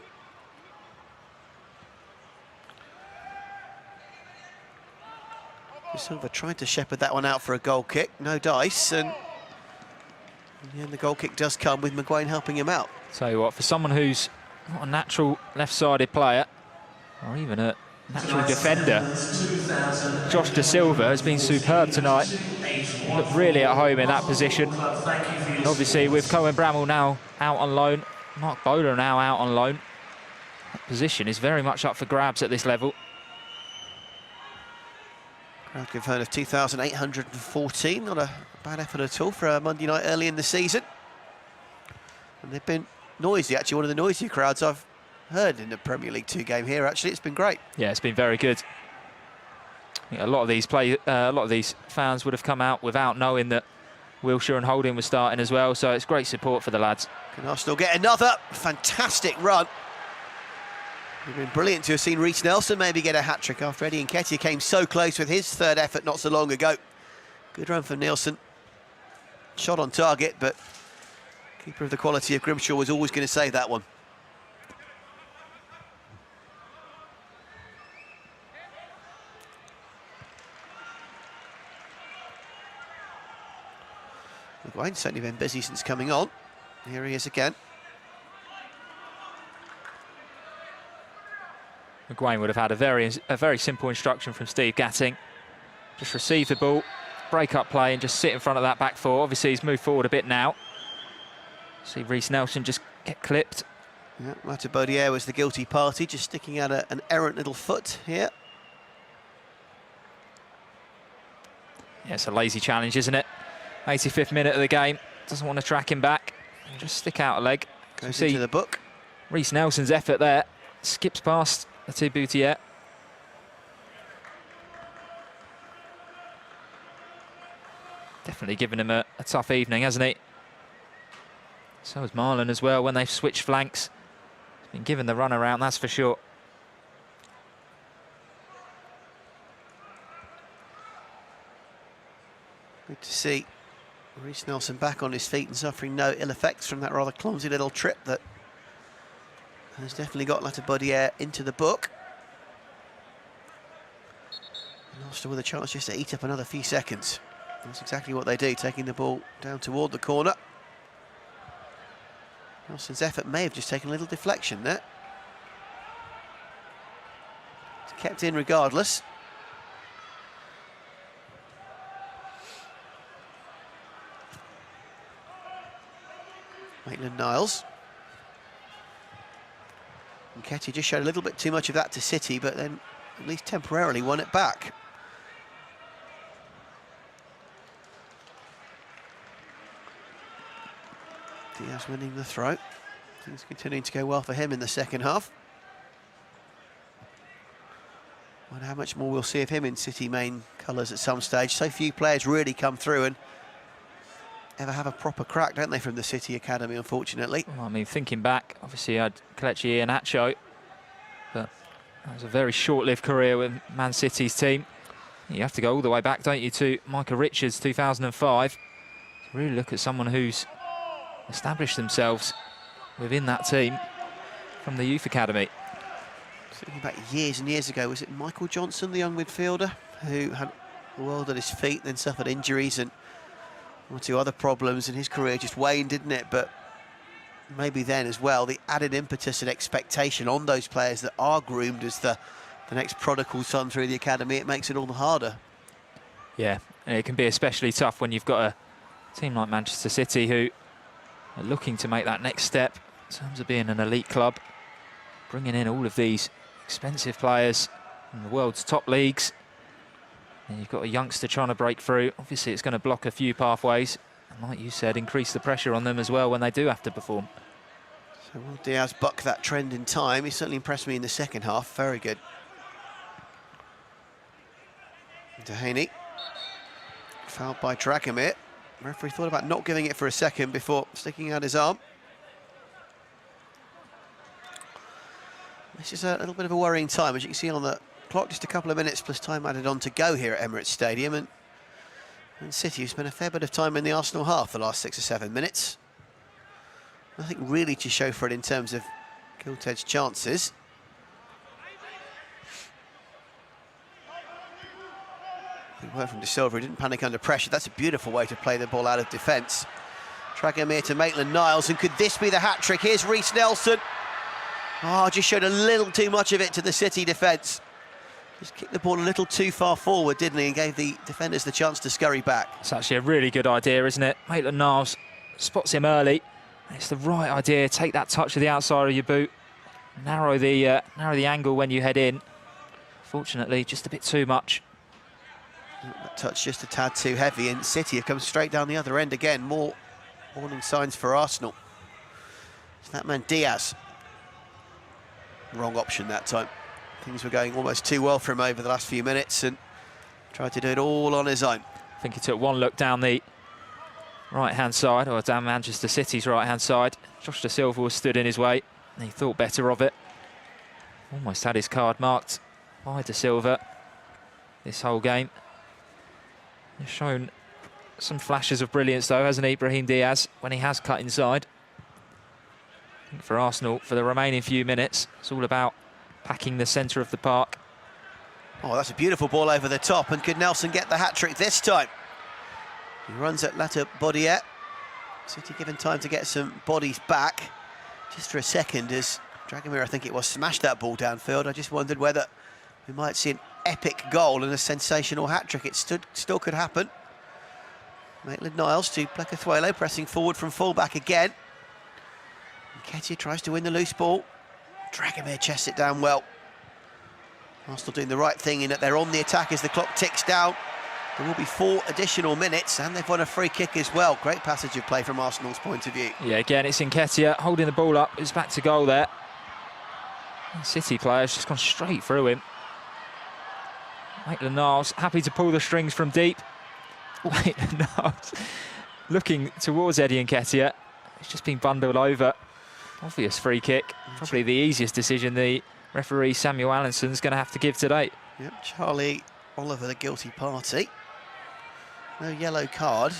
Silva tried to shepherd that one out for a goal kick, no dice, and in the end the goal kick does come with McGuane helping him out. Tell you what, for someone who's not a natural left-sided player, or even a natural defender, Josh Da Silva has been superb tonight. Looked really at home in that position. And obviously with Cohen Bramall now out on loan, Mark Bowler now out on loan, that position is very much up for grabs at this level. Crowd conversion of 2,814, not a bad effort at all for a Monday night early in the season. And they've been noisy, actually one of the noisier crowds I've heard in the Premier League 2 game here. Actually, it's been great. Yeah, it's been very good. Yeah, a lot of these fans would have come out without knowing that Wilshire and Holding were starting as well, so it's great support for the lads. Can Arsenal get another fantastic run? It would have been brilliant to have seen Reece Nelson maybe get a hat-trick after Eddie Nketiah came so close with his 3rd effort not so long ago. Good run from Nielsen. Shot on target, but keeper of the quality of Grimshaw was always going to save that one. McGuane's certainly been busy since coming on. Here he is again. McGuane would have had a very simple instruction from Steve Gatting. Just receive the ball, break up play, and just sit in front of that back 4. Obviously, he's moved forward a bit now. See Reece Nelson just get clipped. Yeah, Mata Baudier was the guilty party, just sticking out an errant little foot here. Yeah, it's a lazy challenge, isn't it? 85th minute of the game. Doesn't want to track him back. Just stick out a leg. Goes into the book. Reece Nelson's effort there. Skips past Atiba Boutier. Definitely given him a tough evening, hasn't he? So has Marlon as well when they've switched flanks. He's been given the run around, that's for sure. Good to see Reece Nelson back on his feet and suffering no ill effects from that rather clumsy little trip that has definitely got Latibaudier into the book. And Arsenal with a chance just to eat up another few seconds. That's exactly what they do, taking the ball down toward the corner. Nelson's effort may have just taken a little deflection there. It's kept in regardless. Maitland-Niles. Nketiah just showed a little bit too much of that to City, but then at least temporarily won it back. Diaz winning the throw. Things continuing to go well for him in the second half. Wonder how much more we'll see of him in City main colours at some stage. So few players really come through and ever have a proper crack, don't they, from the City Academy, unfortunately. Well, I mean, thinking back, obviously you had Kelechi and Acho, but that was a very short-lived career with Man City's team. You have to go all the way back, don't you, to Micah Richards, 2005. To really look at someone who's established themselves within that team from the youth academy. Thinking back years and years ago, was it Michael Johnson, the young midfielder, who had the world at his feet, then suffered injuries and one or two other problems, and his career just waned, didn't it? But maybe then as well, the added impetus and expectation on those players that are groomed as the next prodigal son through the academy, it makes it all the harder. Yeah, and it can be especially tough when you've got a team like Manchester City who are looking to make that next step in terms of being an elite club, bringing in all of these expensive players in the world's top leagues. And you've got a youngster trying to break through. Obviously, it's going to block a few pathways. And like you said, increase the pressure on them as well when they do have to perform. So will Diaz buck that trend in time? He certainly impressed me in the second half. Very good. Dehaney. Fouled by Dragomir. Referee thought about not giving it for a second before sticking out his arm. This is a little bit of a worrying time, as you can see on the clock, just a couple of minutes plus time added on to go here at Emirates Stadium, and City have spent a fair bit of time in the Arsenal half the last 6 or 7 minutes. Nothing really to show for it in terms of gilt-edged chances. Good work from De Silva, who didn't panic under pressure. That's a beautiful way to play the ball out of defence. Dragomir to Maitland-Niles, and could this be the hat-trick? Here's Reece Nelson. Oh, just showed a little too much of it to the City defence. Just kicked the ball a little too far forward, didn't he, and gave the defenders the chance to scurry back. It's actually a really good idea, isn't it? Maitland-Niles spots him early. It's the right idea. Take that touch to the outside of your boot. Narrow the angle when you head in. Fortunately, just a bit too much. That touch just a tad too heavy, and City have come straight down the other end again. More warning signs for Arsenal. It's that man Diaz. Wrong option that time. Things were going almost too well for him over the last few minutes, and tried to do it all on his own. I think he took one look down the right-hand side, or down Manchester City's right-hand side. Josh De Silva was stood in his way, and he thought better of it. Almost had his card marked by De Silva this whole game. He's shown some flashes of brilliance, though, hasn't he, Brahim Diaz, when he has cut inside. I think for Arsenal, for the remaining few minutes, it's all about packing the centre of the park. Oh, that's a beautiful ball over the top, and could Nelson get the hat-trick this time? He runs at Latter Bodiet. City given time to get some bodies back. Just for a second, as Dragomir, I think it was, smashed that ball downfield. I just wondered whether we might see an epic goal and a sensational hat-trick. It still could happen. Maitland-Niles to Plekathwelo, pressing forward from full-back again. Nketiah tries to win the loose ball. Dragomir chests it down well. Arsenal doing the right thing in that they're on the attack as the clock ticks down. There will be 4 additional minutes, and they've won a free kick as well. Great passage of play from Arsenal's point of view. Yeah, again, it's Nketiah holding the ball up. It's back to goal there. And City players just gone straight through him. Maitland-Niles happy to pull the strings from deep. Maitland-Niles looking towards Eddie Nketiah. He's just been bundled over. Obvious free kick. Probably the easiest decision the referee Samuel Allinson's going to have to give today. Yep, Charlie Oliver, the guilty party. No yellow card,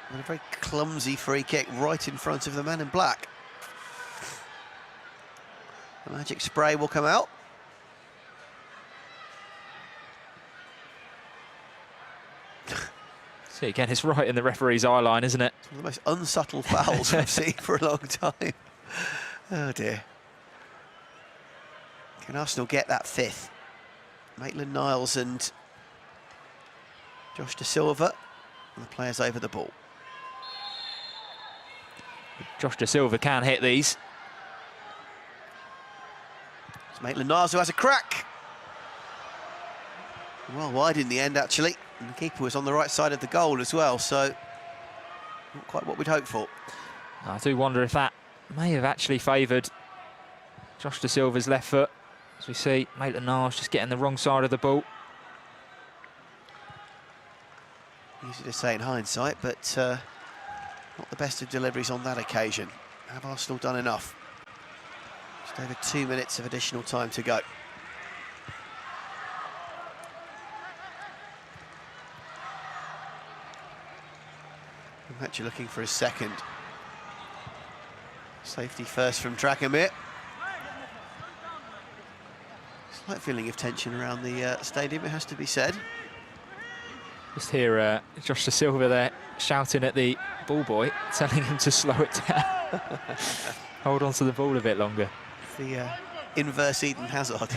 and a very clumsy free kick right in front of the man in black. The magic spray will come out. See, again, it's right in the referee's eye line, isn't it? It's one of the most unsubtle fouls I've seen for a long time. Oh dear. Can Arsenal get that 5th? Maitland-Niles and Josh De Silva, and the players over the ball. Josh De Silva can hit these. Maitland-Niles who has a crack. Well wide in the end, actually. And the keeper was on the right side of the goal as well, so not quite what we'd hoped for. I do wonder if that may have actually favoured Josh Da Silva's left foot. As we see, Maitland-Niles just getting the wrong side of the ball. Easy to say in hindsight, but not the best of deliveries on that occasion. Have Arsenal done enough? Just over 2 minutes of additional time to go. Actually looking for his second. Safety first from Dragomir. Slight feeling of tension around the stadium, it has to be said. Just hear Josh Da Silva there shouting at the ball boy, telling him to slow it down. Hold on to the ball a bit longer. The inverse Eden Hazard.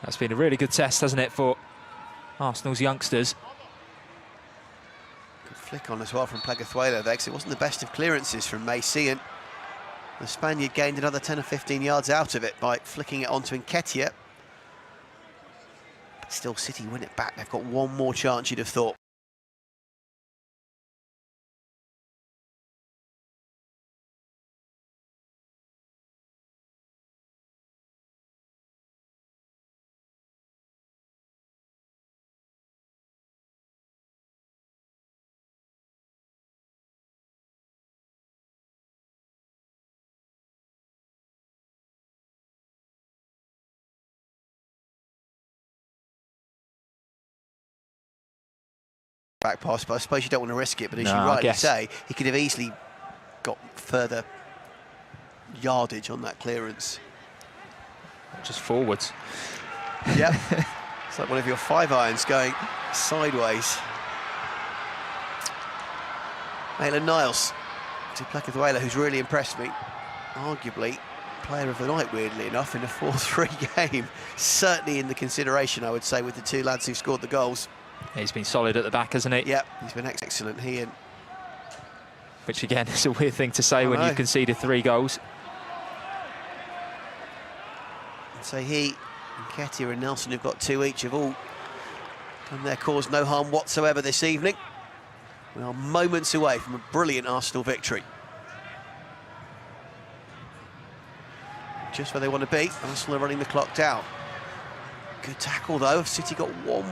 That's been a really good test, hasn't it, for Arsenal's youngsters. Good flick on as well from Pleguezuela there, because it wasn't the best of clearances from Messi, and the Spaniard gained another 10 or 15 yards out of it by flicking it onto Nketiah. But still, City win it back. They've got one more chance, you'd have thought. Back pass, but I suppose you don't want to risk it, but as you rightly say, he could have easily got further yardage on that clearance. Just forwards. Yep. It's like one of your 5-irons going sideways. Maitland-Niles to Pleguezuela, who's really impressed me. Arguably player of the night, weirdly enough, in a 4-3 game. Certainly in the consideration, I would say, with the two lads who scored the goals. He's been solid at the back, hasn't he? Yep, he's been excellent, he and... Which, again, is a weird thing to say when you've conceded 3 goals. So he, Nketiah and Nelson, who've got 2 each, have all done their cause no harm whatsoever this evening. We are moments away from a brilliant Arsenal victory. Just where they want to be, Arsenal are running the clock down. Good tackle, though. City got one